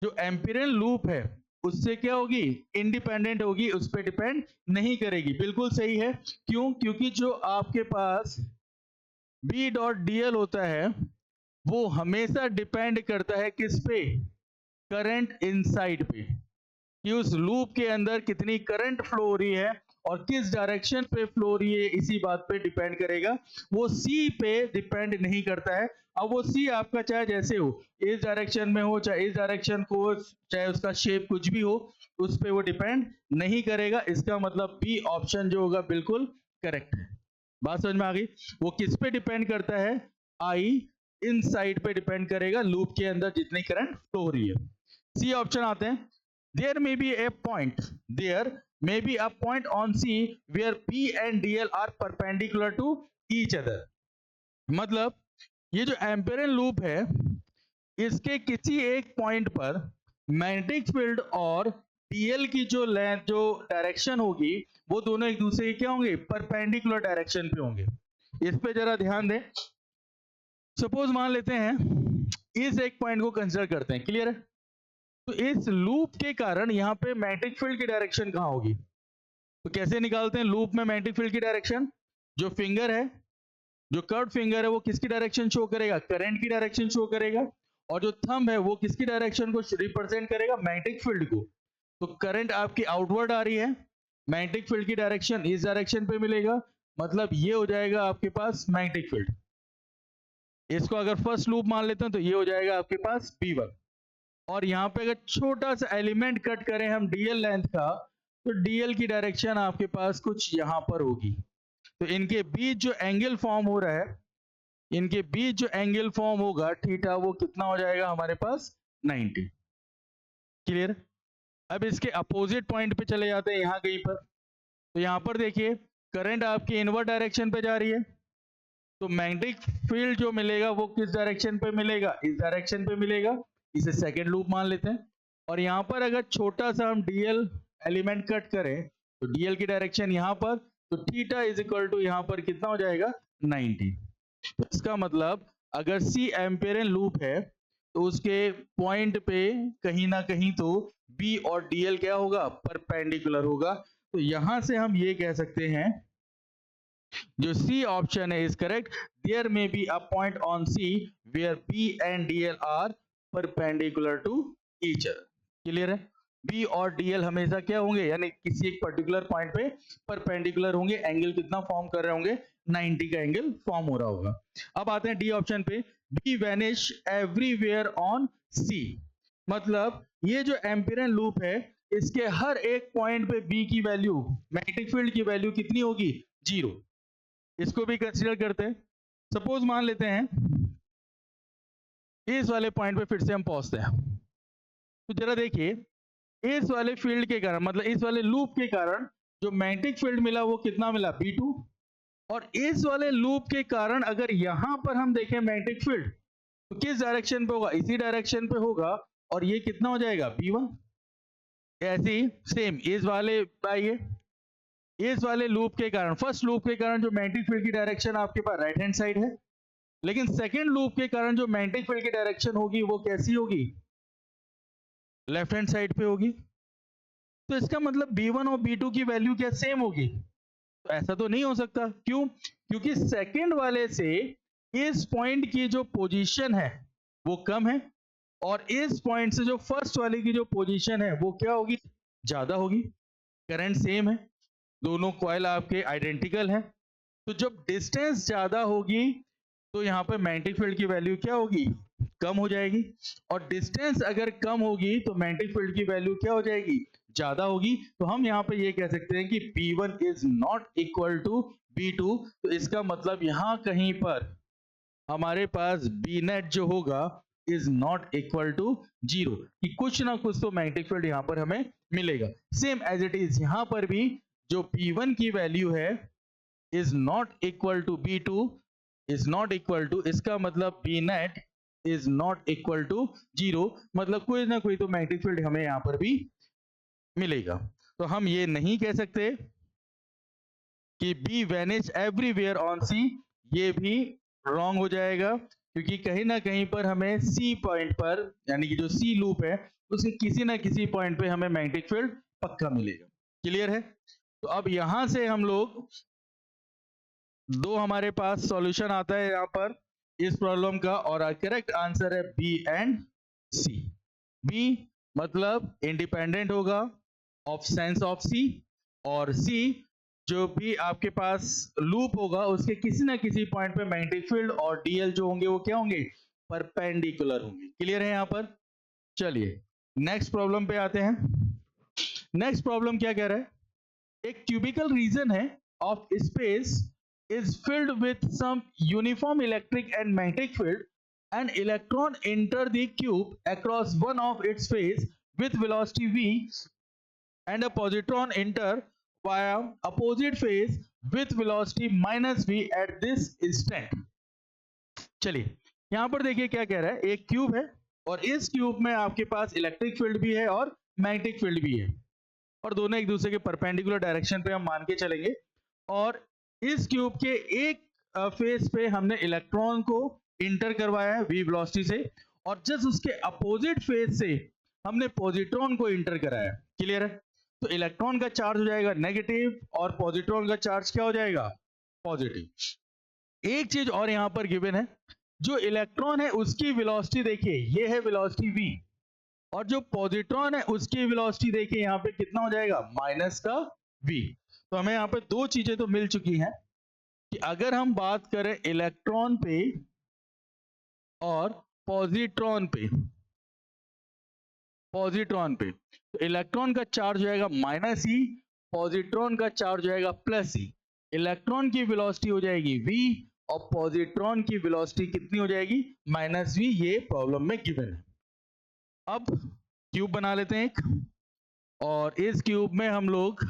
जो एम्पिरियन लूप है उससे क्या होगी, इंडिपेंडेंट होगी, उस पर डिपेंड नहीं करेगी। बिल्कुल सही है। क्यों? क्योंकि जो आपके पास बी डॉट डीएल होता है वो हमेशा डिपेंड करता है किस पे, करंट इनसाइड पे, कि उस लूप के अंदर कितनी करंट फ्लो हो रही है और किस डायरेक्शन पे फ्लो हो रही है, इसी बात पे डिपेंड करेगा। वो सी पे डिपेंड नहीं करता है। अब वो सी आपका चाहे जैसे हो, इस डायरेक्शन में हो चाहे इस डायरेक्शन को, चाहे उसका शेप कुछ भी हो, उस पे वो डिपेंड नहीं करेगा। इसका मतलब बी ऑप्शन जो होगा बिल्कुल करेक्ट है। बात समझ में आ गई? वो किस पे डिपेंड करता है, आई इन साइड पे डिपेंड करेगा, लूप के अंदर जितनी करंट फ्लो हो रही है। सी ऑप्शन आते हैं, there may be a point on C where P and DL are perpendicular to each other। मतलब ये जो एम्पिरियन लूप है इसके किसी एक पॉइंट पर मैग्नेटिक फील्ड और DL की जो लेंथ जो डायरेक्शन होगी वो दोनों एक दूसरे के क्या होंगे, परपेंडिकुलर डायरेक्शन पे होंगे। इस पे जरा ध्यान दें। सपोज मान लेते हैं इस एक पॉइंट को कंसिडर करते हैं, क्लियर है? तो इस लूप के कारण यहाँ पे मैग्नेटिक फील्ड की डायरेक्शन कहाँ होगी, तो कैसे निकालते हैं लूप में मैग्नेटिक फील्ड की डायरेक्शन। जो फिंगर है, जो कर्व फिंगर है वो किसकी डायरेक्शन शो करेगा, करंट की डायरेक्शन शो करेगा, और जो थंब है वो किसकी डायरेक्शन को रिप्रेजेंट करेगा, मैग्नेटिक फील्ड को। तो करंट आपकी आउटवर्ड आ रही है, मैग्नेटिक फील्ड की डायरेक्शन इस डायरेक्शन पे मिलेगा, मतलब ये हो जाएगा आपके पास मैग्नेटिक फील्ड। इसको अगर फर्स्ट लूप मान लेते हैं तो ये हो जाएगा आपके पास B1। और यहाँ पे अगर छोटा सा एलिमेंट कट करें हम DL लेंथ का, तो DL की डायरेक्शन आपके पास कुछ यहाँ पर होगी। तो इनके बीच जो एंगल फॉर्म हो रहा है, इनके बीच जो एंगल फॉर्म होगा थीटा, वो कितना हो जाएगा हमारे पास 90। क्लियर? अब इसके अपोजिट पॉइंट पे चले जाते हैं यहाँ कहीं पर, तो यहाँ पर देखिए करंट आपकी इनवर्ट डायरेक्शन पे जा रही है, तो मैग्नेटिक फील्ड जो मिलेगा वो किस डायरेक्शन पे मिलेगा, इस डायरेक्शन पे मिलेगा। इसे सेकेंड लूप मान लेते हैं। और यहाँ पर अगर छोटा सा हम डीएल एलिमेंट कट करें तो डीएल की डायरेक्शन यहाँ पर, तो थीटा इज इक्वल टू यहाँ पर कितना हो जाएगा 90। तो इसका मतलब अगर सी एम्पेरियन लूप है तो उसके पॉइंट पे कहीं ना कहीं तो बी और डीएल क्या होगा, परपेंडिकुलर होगा। तो यहां से हम ये कह सकते हैं जो सी ऑप्शन है is correct, there may be a point on C where B and DL are perpendicular to each other. Clear है? बी और डीएल हमेशा क्या होंगे, यानी किसी एक पर्टिकुलर पॉइंट पे परपेंडिकुलर होंगे। एंगल कितना फॉर्म कर रहे होंगे, 90 का एंगल फॉर्म हो रहा होगा। अब आते हैं डी ऑप्शन पे, बी वैनिश एवरीवेयर ऑन सी। मतलब ये जो एम्पिरियन लूप है इसके हर एक पॉइंट पे बी की वैल्यू, मैग्नेटिक फील्ड की वैल्यू कितनी होगी, 0। इसको भी कंसीडर करते हैं। सपोज मान लेते हैं इस वाले पॉइंट पे फिर से हम पहुंचते हैं। तो जरा देखिए इस वाले फील्ड के कारण, मतलब इस वाले लूप के कारण जो मैग्नेटिक फील्ड मिला वो कितना मिला, B2। और इस वाले लूप के कारण अगर यहां पर हम देखें मैग्नेटिक फील्ड तो किस डायरेक्शन पे होगा, इसी डायरेक्शन पे होगा। और ये कितना हो जाएगा, B1। ऐसे ही सेम इस वाले आइए, इस वाले लूप के कारण, फर्स्ट लूप के कारण जो मैग्नेटिक फील्ड की डायरेक्शन आपके पास राइट हैंड साइड है, लेकिन सेकेंड लूप के कारण जो मैग्नेटिक फील्ड की डायरेक्शन होगी वो कैसी होगी, लेफ्ट हैंड साइड पे होगी। तो इसका मतलब B1 और B2 की वैल्यू क्या सेम होगी? तो ऐसा तो नहीं हो सकता। क्यों? क्योंकि सेकेंड वाले से इस पॉइंट की जो पोजीशन है वो कम है, और इस पॉइंट से जो फर्स्ट वाले की जो पोजीशन है वो क्या होगी, ज्यादा होगी। करंट सेम है, दोनों कॉइल आपके आइडेंटिकल हैं। तो जब डिस्टेंस ज्यादा होगी तो यहाँ पर मैग्नेटिक फील्ड की वैल्यू क्या होगी, कम हो जाएगी। और डिस्टेंस अगर कम होगी तो मैग्नेटिक फील्ड की वैल्यू क्या हो जाएगी, ज्यादा होगी। तो हम यहाँ पे ये कह सकते हैं कि P1 is not equal to B2। तो इसका मतलब यहाँ कहीं पर हमारे पास B नेट जो होगा इज नॉट इक्वल टू 0, कि कुछ ना कुछ तो मैग्नेटिक फील्ड यहाँ पर हमें मिलेगा। सेम एज इट इज यहाँ पर भी जो P1 की वैल्यू है is not equal to B2 is not equal to, इसका मतलब B net is not equal to 0, मतलब कोई ना कोई तो मैग्नेटिक फील्ड हमें यहाँ पर भी मिलेगा। तो हम ये नहीं कह सकते कि बी वैनिश एवरीवेयर ऑन सी, ये भी रॉन्ग हो जाएगा, क्योंकि कहीं ना कहीं पर हमें सी पॉइंट पर, यानी कि जो सी लूप है उसके किसी ना किसी पॉइंट पे हमें मैग्नेटिक फील्ड पक्का मिलेगा। क्लियर है? तो अब यहां से हम लोग दो, हमारे पास सॉल्यूशन आता है यहाँ पर इस प्रॉब्लम का, और करेक्ट आंसर है बी एंड सी। बी मतलब इंडिपेंडेंट होगा ऑफ सेंस ऑफ सी, और सी जो भी आपके पास लूप होगा उसके किसी ना किसी पॉइंट पे मैग्नेटिक फील्ड और डीएल जो होंगे वो क्या होंगे, परपेंडिकुलर होंगे। क्लियर है यहाँ पर? चलिए नेक्स्ट प्रॉब्लम पे आते हैं। नेक्स्ट प्रॉब्लम क्या कह रहा है, एक क्यूबिकल रीजन है of space is filled with some uniform electric and magnetic field. An electron enter the cube across one of its face with velocity v, and a positron enter via opposite face with velocity minus v at this instant. चलिए यहां पर देखिए क्या कह रहा है, एक cube है और इस क्यूब में आपके पास इलेक्ट्रिक फील्ड भी है और मैग्नेटिक फील्ड भी है, और दोनों एक दूसरे के परपेंडिकुलर डायरेक्शन पे हम मान के चलेंगे। और इस क्यूब के एक फेस पे हमने इलेक्ट्रॉन को इंटर करवाया है v वेलोसिटी से, और जस्ट उसके अपोजिट फेस से हमने पॉजिट्रॉन को इंटर कराया है। क्लियर है? तो इलेक्ट्रॉन का चार्ज हो जाएगा नेगेटिव और पॉजिट्रॉन का चार्ज क्या हो जाएगा, पॉजिटिव। एक चीज और यहां पर गिवन है, जो इलेक्ट्रॉन है उसकी वेलोसिटी देखिए, ये है वेलोसिटी v, और जो पॉजिट्रॉन है उसकी वेलोसिटी देखिए यहाँ पे कितना हो जाएगा, माइनस का v। तो हमें यहाँ पे दो चीजें तो मिल चुकी हैं कि अगर हम बात करें इलेक्ट्रॉन पे और पॉजिट्रॉन पे, तो इलेक्ट्रॉन का चार्ज हो जाएगा माइनस ई, पॉजिट्रॉन का चार्ज हो जाएगा प्लस ई। इलेक्ट्रॉन की वेलोसिटी हो जाएगी v और पॉजिट्रॉन की वेलोसिटी कितनी हो जाएगी, माइनस v। ये प्रॉब्लम में गिवन है। अब क्यूब बना लेते हैं एक, और इस क्यूब में हम लोग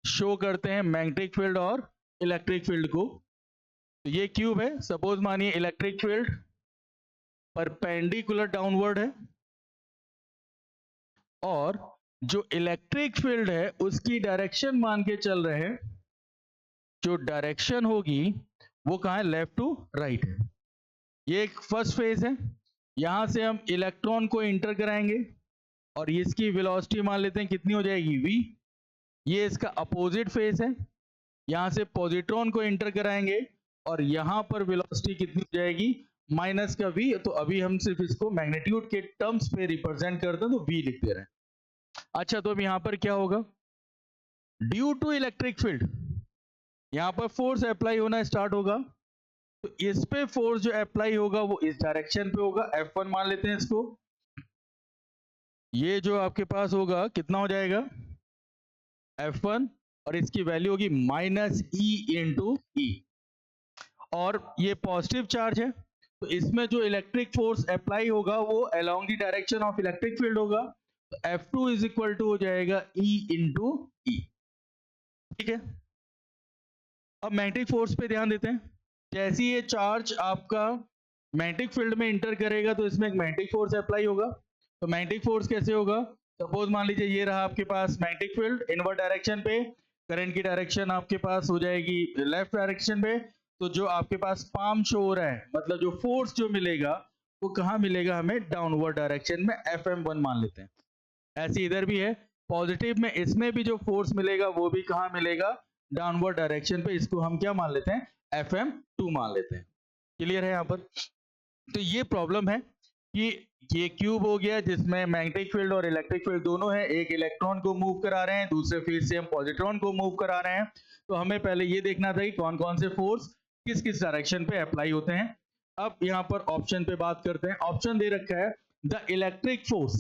शो करते हैं मैग्नेटिक फील्ड और इलेक्ट्रिक फील्ड को। तो ये क्यूब है, सपोज मानिए इलेक्ट्रिक फील्ड परपेंडिकुलर डाउनवर्ड है और जो इलेक्ट्रिक फील्ड है उसकी डायरेक्शन मान के चल रहे हैं, जो डायरेक्शन होगी वो कहाँ है, लेफ्ट टू राइट है। ये एक फर्स्ट फेज है, यहां से हम इलेक्ट्रॉन को इंटर कराएंगे और इसकी वेलोसिटी मान लेते हैं कितनी हो जाएगी, v। ये इसका अपोजिट फेज है, यहां से पॉजिट्रॉन को इंटर कराएंगे और यहां पर वेलोसिटी कितनी हो जाएगी, माइनस का v। तो अभी हम सिर्फ इसको मैग्नीट्यूड के टर्म्स पे रिप्रेजेंट करते हैं तो v लिख दे रहे हैं। अच्छा, तो अब यहां पर क्या होगा, ड्यू टू इलेक्ट्रिक फील्ड यहां पर फोर्स अप्लाई होना स्टार्ट होगा। तो इस पे फोर्स जो अप्लाई होगा वो इस डायरेक्शन पे होगा, F1 मान लेते हैं इसको। ये जो आपके पास होगा कितना हो जाएगा, F1, और इसकी वैल्यू होगी माइनस E इंटू ई। और ये पॉजिटिव चार्ज है तो इसमें जो इलेक्ट्रिक फोर्स अप्लाई होगा वो along the direction of electric field होगा। तो F2 इज इक्वल टू हो जाएगा E इंटू ई। ठीक है, अब मैग्नेटिक फोर्स पे ध्यान देते हैं। जैसे ये चार्ज आपका मैग्नेटिक फील्ड में इंटर करेगा तो इसमें एक मैग्नेटिक फोर्स अप्लाई होगा। तो मैग्नेटिक फोर्स कैसे होगा, सपोज मान लीजिए ये रहा आपके पास मैग्नेटिक फील्ड इनवर्ट डायरेक्शन पे, करंट की डायरेक्शन आपके पास हो जाएगी लेफ्ट डायरेक्शन पे। तो जो आपके पास पाम शो हो रहा है, मतलब जो फोर्स जो मिलेगा वो कहाँ मिलेगा हमें, डाउनवर्ड डायरेक्शन में, Fm1 मान लेते हैं। ऐसे इधर भी है, पॉजिटिव में इसमें भी जो फोर्स मिलेगा वो भी कहाँ मिलेगा, डाउनवर्ड डायरेक्शन पे। इसको हम क्या मान लेते हैं, Fm2 मान लेते हैं। क्लियर है यहाँ पर। तो ये प्रॉब्लम है कि ये क्यूब हो गया जिसमें मैग्नेटिक फील्ड और इलेक्ट्रिक फील्ड दोनों है, एक इलेक्ट्रॉन को मूव करा रहे हैं, दूसरे फील्ड से हम पॉजिट्रॉन को मूव करा रहे हैं। तो हमें पहले ये देखना था कि कौन कौन से फोर्स किस किस डायरेक्शन पे अप्लाई होते हैं। अब यहाँ पर ऑप्शन पे बात करते हैं। ऑप्शन दे रखा है the electric force,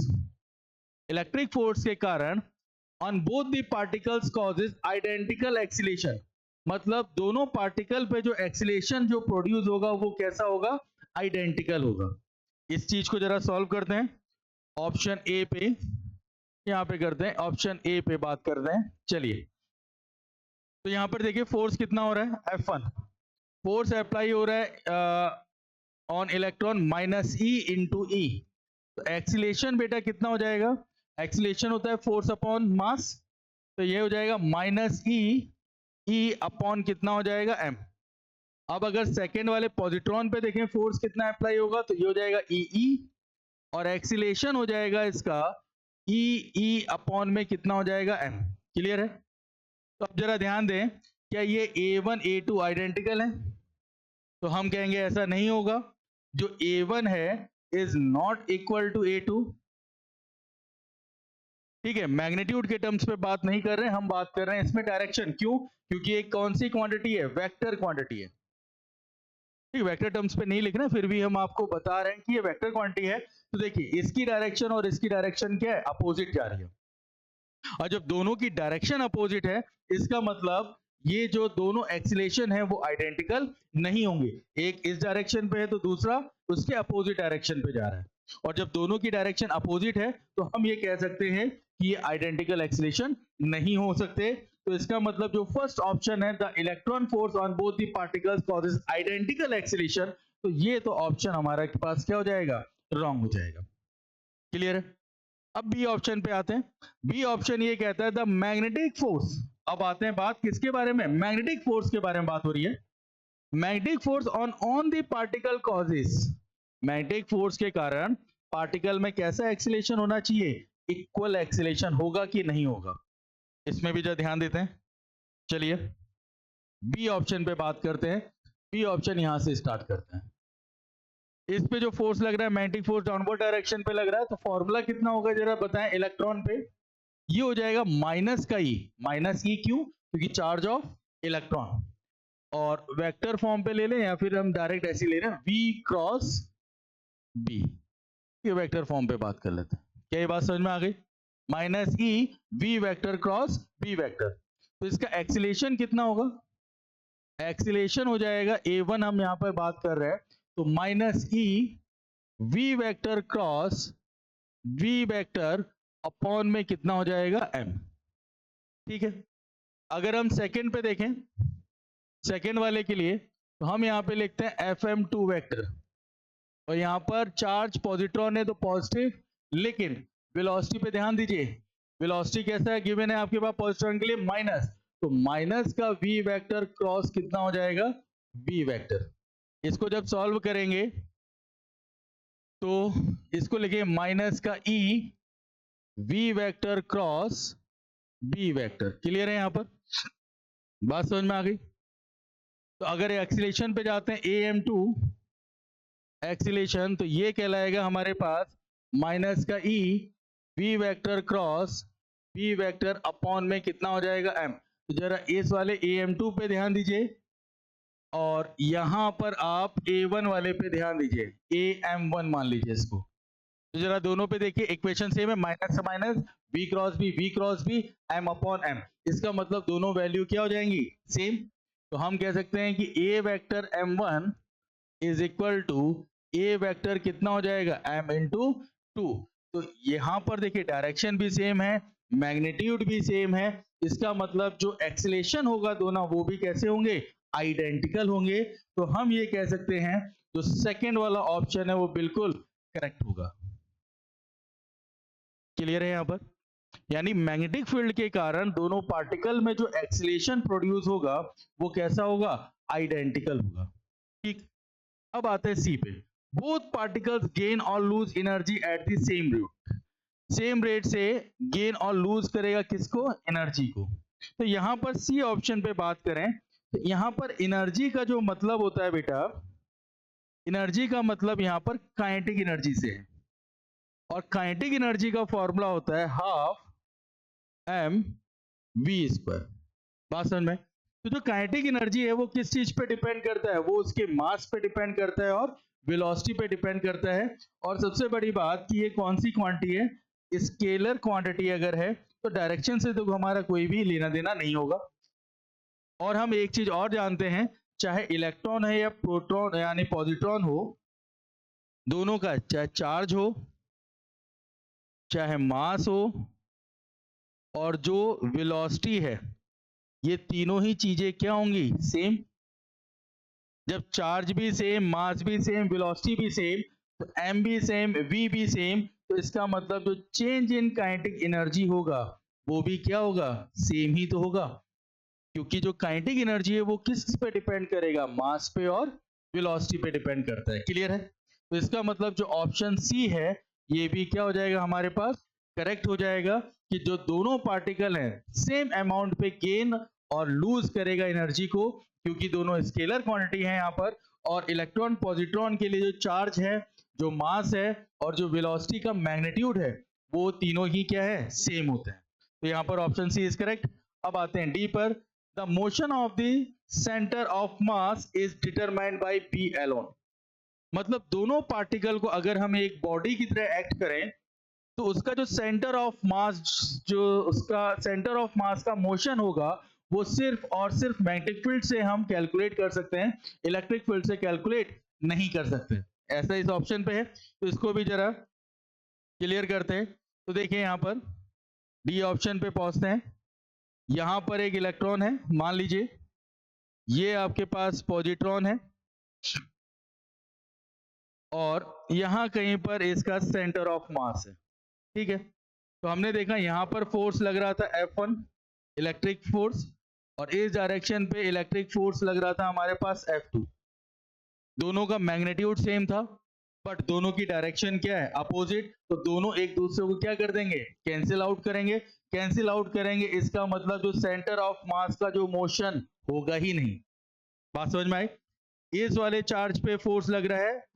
electric force के कारण on both the particles causes identical acceleration, मतलब दोनों पार्टिकल पे जो एक्सीलेशन जो प्रोड्यूस होगा वो कैसा होगा, आइडेंटिकल होगा। इस चीज को जरा सॉल्व करते हैं। ऑप्शन ए पे यहां पे करते हैं, ऑप्शन ए पे बात करते हैं। चलिए, तो यहां पर देखिए फोर्स कितना हो रहा है, F1 फोर्स अप्लाई हो रहा है on electron minus E into E. तो एक्सीलेशन बेटा कितना हो जाएगा, एक्सीलेशन होता है फोर्स अपॉन मास, तो ये हो जाएगा माइनस ई अपॉन कितना हो जाएगा, m। अब अगर सेकेंड वाले पॉजिट्रॉन पे देखें फोर्स कितना अप्लाई होगा, तो ये हो जाएगा ई और एक्सीलेशन हो जाएगा इसका ई अपॉन में कितना हो जाएगा, m। क्लियर है। तो अब जरा ध्यान दें, क्या ये A1 A2 आइडेंटिकल है, तो हम कहेंगे ऐसा नहीं होगा। जो A1 है is not equal to A2। ठीक है, मैग्नीट्यूड के टर्म्स पे बात नहीं कर रहे हैं, हम बात कर रहे हैं इसमें डायरेक्शन। क्यों, क्योंकि एक कौन सी क्वांटिटी है, वेक्टर क्वांटिटी है। ठीक, वेक्टर टर्म्स पे नहीं लिखना, फिर भी हम आपको बता रहे हैं कि ये वेक्टर क्वांटिटी है। तो देखिए इसकी डायरेक्शन और इसकी डायरेक्शन क्या है, अपोजिट जा रही है। और जब दोनों की डायरेक्शन अपोजिट है, इसका मतलब ये जो दोनों एक्सीलेशन है वो आइडेंटिकल नहीं होंगे। एक इस डायरेक्शन पे है तो दूसरा उसके अपोजिट डायरेक्शन पे जा रहा है। और जब दोनों की डायरेक्शन अपोजिट है तो हम ये कह सकते हैं कि ये आइडेंटिकल एक्सीलेशन नहीं हो सकते। तो इसका मतलब जो फर्स्ट ऑप्शन है, the electron force on both the particles causes identical acceleration, तो ये तो ऑप्शन हमारे पास क्या हो जाएगा, रॉन्ग हो जाएगा। क्लियर है। अब बी ऑप्शन पे आते हैं। बी ऑप्शन ये कहता है द मैग्नेटिक फोर्स, अब आते हैं बात किसके बारे में, मैग्नेटिक फोर्स के बारे में बात हो रही है। Magnetic force on the particle causes, magnetic force के कारण पार्टिकल में कैसा एक्सीलेशन होना चाहिए, इक्वल एक्सीलेशन होगा कि नहीं होगा, इसमें भी जरा ध्यान देते हैं। चलिए बी ऑप्शन पे बात करते हैं। बी ऑप्शन यहां से स्टार्ट करते हैं। इस पे जो फोर्स लग रहा है मैग्नेटिक फोर्स डाउनवर्ड डायरेक्शन पे लग रहा है, तो फॉर्मूला कितना होगा जरा बताएं। इलेक्ट्रॉन पे ये हो जाएगा माइनस का ई, माइनस ई क्यों, क्योंकि चार्ज ऑफ इलेक्ट्रॉन। और वेक्टर फॉर्म पे ले लें या फिर हम डायरेक्ट ऐसे ले रहे हैं, V क्रॉस B, ये वेक्टर फॉर्म पे बात कर लेते हैं। क्या ये बात समझ में आ गई, माइनस ई V vector cross B vector. तो इसका एक्सीलेशन कितना होगा, एक्सीलेशन हो जाएगा A1, हम यहां पर बात कर रहे हैं, तो माइनस ई V vector cross V vector upon में कितना हो जाएगा, M। ठीक है, अगर हम सेकंड पे देखें, सेकंड वाले के लिए, तो हम यहाँ पे लिखते हैं Fm2 वेक्टर, और यहाँ पर चार्ज पॉजिट्रॉन है तो पॉजिटिव, लेकिन वेलोसिटी पे ध्यान दीजिए, वेलोसिटी कैसा है गिवन है आपके पास पॉजिट्रॉन के लिए माइनस, तो माइनस का v वेक्टर क्रॉस कितना हो जाएगा, b वेक्टर। इसको जब सॉल्व करेंगे तो इसको लिखिए माइनस का e v vector cross b vector. Clear है यहाँ पर, बात समझ में आ गई? तो अगर एक्सीलरेशन पे जाते हैं am2 एक्सीलरेशन, तो ये कहलाएगा हमारे पास माइनस का e v vector cross b vector upon में कितना हो जाएगा m। तो जरा इस वाले am2 पे ध्यान दीजिए, और यहां पर आप a1 वाले पे ध्यान दीजिए, am1 मान लीजिए इसको। तो जरा दोनों पे देखिए, इक्वेशन सेम है, माइनस से minus, v cross b m upon m। इसका मतलब दोनों वैल्यू क्या हो जाएंगी, सेम। तो हम कह सकते हैं कि a vector m1 is equal to a vector कितना हो जाएगा, m इंटू 2। तो यहां पर देखिए डायरेक्शन भी सेम है, मैग्नीट्यूड भी सेम है, इसका मतलब जो एक्सीलरेशन होगा दोनों वो भी कैसे होंगे, आइडेंटिकल होंगे। तो हम ये कह सकते हैं जो सेकंड वाला ऑप्शन है वो बिल्कुल करेक्ट होगा। क्लियर है यहाँ पर? यानी मैग्नेटिक फील्ड के कारण दोनों पार्टिकल में जो एक्सीलरेशन प्रोड्यूस होगा वो कैसा होगा, आइडेंटिकल होगा। ठीक, अब आते हैं सी पे। बोथ पार्टिकल्स गेन और lose energy at the same rate, same rate से गेन और लूज करेगा किसको, एनर्जी को। तो यहां पर सी ऑप्शन पे बात करें तो यहां पर एनर्जी का जो मतलब होता है बेटा, एनर्जी का मतलब यहां पर काइनेटिक एनर्जी से है, और काइनेटिक एनर्जी का फॉर्मूला होता है हाफ m v स्क्वायर। बात समझ में? तो जो काइनेटिक एनर्जी है वो किस चीज पे डिपेंड करता है, वो उसके मास पे डिपेंड करता है और वेलोसिटी पे डिपेंड करता है। और सबसे बड़ी बात कि ये कौन सी क्वांटिटी है, स्केलर क्वांटिटी अगर है तो डायरेक्शन से तो हमारा कोई भी लेना देना नहीं होगा। और हम एक चीज और जानते हैं, चाहे इलेक्ट्रॉन है या प्रोटॉन यानी पॉजिट्रॉन हो, दोनों का चाहे चार्ज हो चाहे मास हो और जो वेलोसिटी है, ये तीनों ही चीजें क्या होंगी, सेम। जब चार्ज भी सेम, मास भी सेम, वेलोसिटी भी सेम, तो m भी सेम, v भी सेम, तो इसका मतलब जो चेंज इन काइनेटिक एनर्जी होगा वो भी क्या होगा, सेम ही तो होगा। क्योंकि जो काइनेटिक एनर्जी है वो किस पे डिपेंड करेगा, मास पे और वेलोसिटी पे डिपेंड करता है। क्लियर है? तो इसका मतलब जो ऑप्शन सी है ये भी क्या हो जाएगा हमारे पास, करेक्ट हो जाएगा, कि जो दोनों पार्टिकल हैं सेम अमाउंट पे गेन और लूज करेगा एनर्जी को, क्योंकि दोनों स्केलर क्वांटिटी है यहाँ पर। और इलेक्ट्रॉन पॉजिट्रॉन के लिए जो चार्ज है, जो मास है और जो वेलोसिटी का मैग्नीट्यूड है, वो तीनों ही क्या है, सेम होते हैं। तो यहाँ पर ऑप्शन सी इज करेक्ट। अब आते हैं डी पर। The motion of the centre of mass is determined by P alone. मतलब दोनों पार्टिकल को अगर हम एक बॉडी की तरह एक्ट करें तो उसका जो सेंटर ऑफ मास, जो उसका सेंटर ऑफ मास का मोशन होगा वो सिर्फ और सिर्फ मैग्नेटिक फील्ड से हम कैलकुलेट कर सकते हैं, इलेक्ट्रिक फील्ड से कैलकुलेट नहीं कर सकते। ऐसा इस ऑप्शन पे है, तो इसको भी जरा क्लियर करते हैं। तो देखिए यहां पर डी ऑप्शन पे पहुंचते हैं। यहां पर एक इलेक्ट्रॉन है, मान लीजिए ये आपके पास पॉजिट्रॉन है, और यहां कहीं पर इसका सेंटर ऑफ मास है। ठीक है, तो हमने देखा यहां पर फोर्स लग रहा था F1 इलेक्ट्रिक फोर्स, और इस डायरेक्शन पे इलेक्ट्रिक फोर्स लग रहा था हमारे पास F2। दोनों का मैग्नीट्यूड सेम था, बट दोनों की डायरेक्शन क्या है, अपोजिट। तो दोनों एक दूसरे को क्या कर देंगे, कैंसिल आउट करेंगे। कैंसिल आउट करेंगे इसका मतलब जो सेंटर ऑफ मास का जो मोशन होगा ही नहीं। बात समझ में आई? इस वाले चार्ज पे फोर्स लग रहा है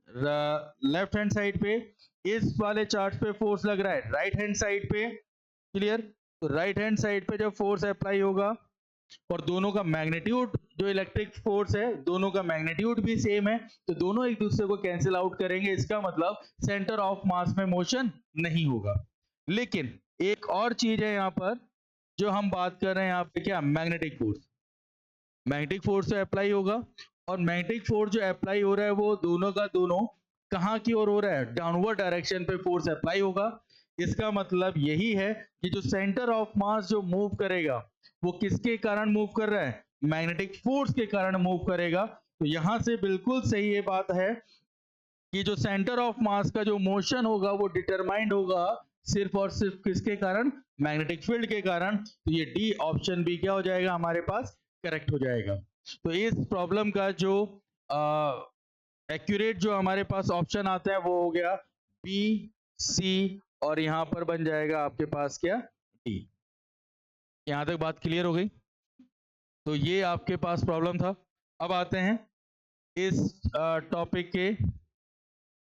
लेफ्ट हैंड साइड पे, इस वाले चार्ज पे फोर्स लग रहा है राइट हैंड साइड पे। क्लियर? तो राइट हैंड साइड पे जब फोर्स अप्लाई होगा और दोनों का मैग्नीट्यूड जो इलेक्ट्रिक फोर्स है, दोनों का मैग्नीट्यूड भी सेम है, तो दोनों एक दूसरे को कैंसिल आउट करेंगे। इसका मतलब सेंटर ऑफ मास में मोशन नहीं होगा। लेकिन एक और चीज है यहाँ पर जो हम बात कर रहे हैं, यहाँ पे क्या, मैग्नेटिक फोर्स। मैग्नेटिक फोर्स से अप्लाई होगा, और मैग्नेटिक फोर्स जो अप्लाई हो रहा है वो दोनों का दोनों कहाँ की ओर हो रहा है, डाउनवर्ड डायरेक्शन पे फोर्स अप्लाई होगा। इसका मतलब यही है कि जो सेंटर ऑफ मास जो मूव करेगा वो किसके कारण मूव कर रहा है, मैग्नेटिक फोर्स के कारण मूव करेगा। तो यहां से बिल्कुल सही ये बात है कि जो सेंटर ऑफ मास का जो मोशन होगा वो डिटरमाइंड होगा सिर्फ और सिर्फ किसके कारण, मैग्नेटिक फील्ड के कारण। तो ये डी ऑप्शन बी क्या हो जाएगा हमारे पास, करेक्ट हो जाएगा। तो इस प्रॉब्लम का जो एक्यूरेट जो हमारे पास ऑप्शन आता है वो हो गया बी, सी, और यहां पर बन जाएगा आपके पास क्या, डी। यहां तक बात क्लियर हो गई। तो ये आपके पास प्रॉब्लम था। अब आते हैं इस टॉपिक के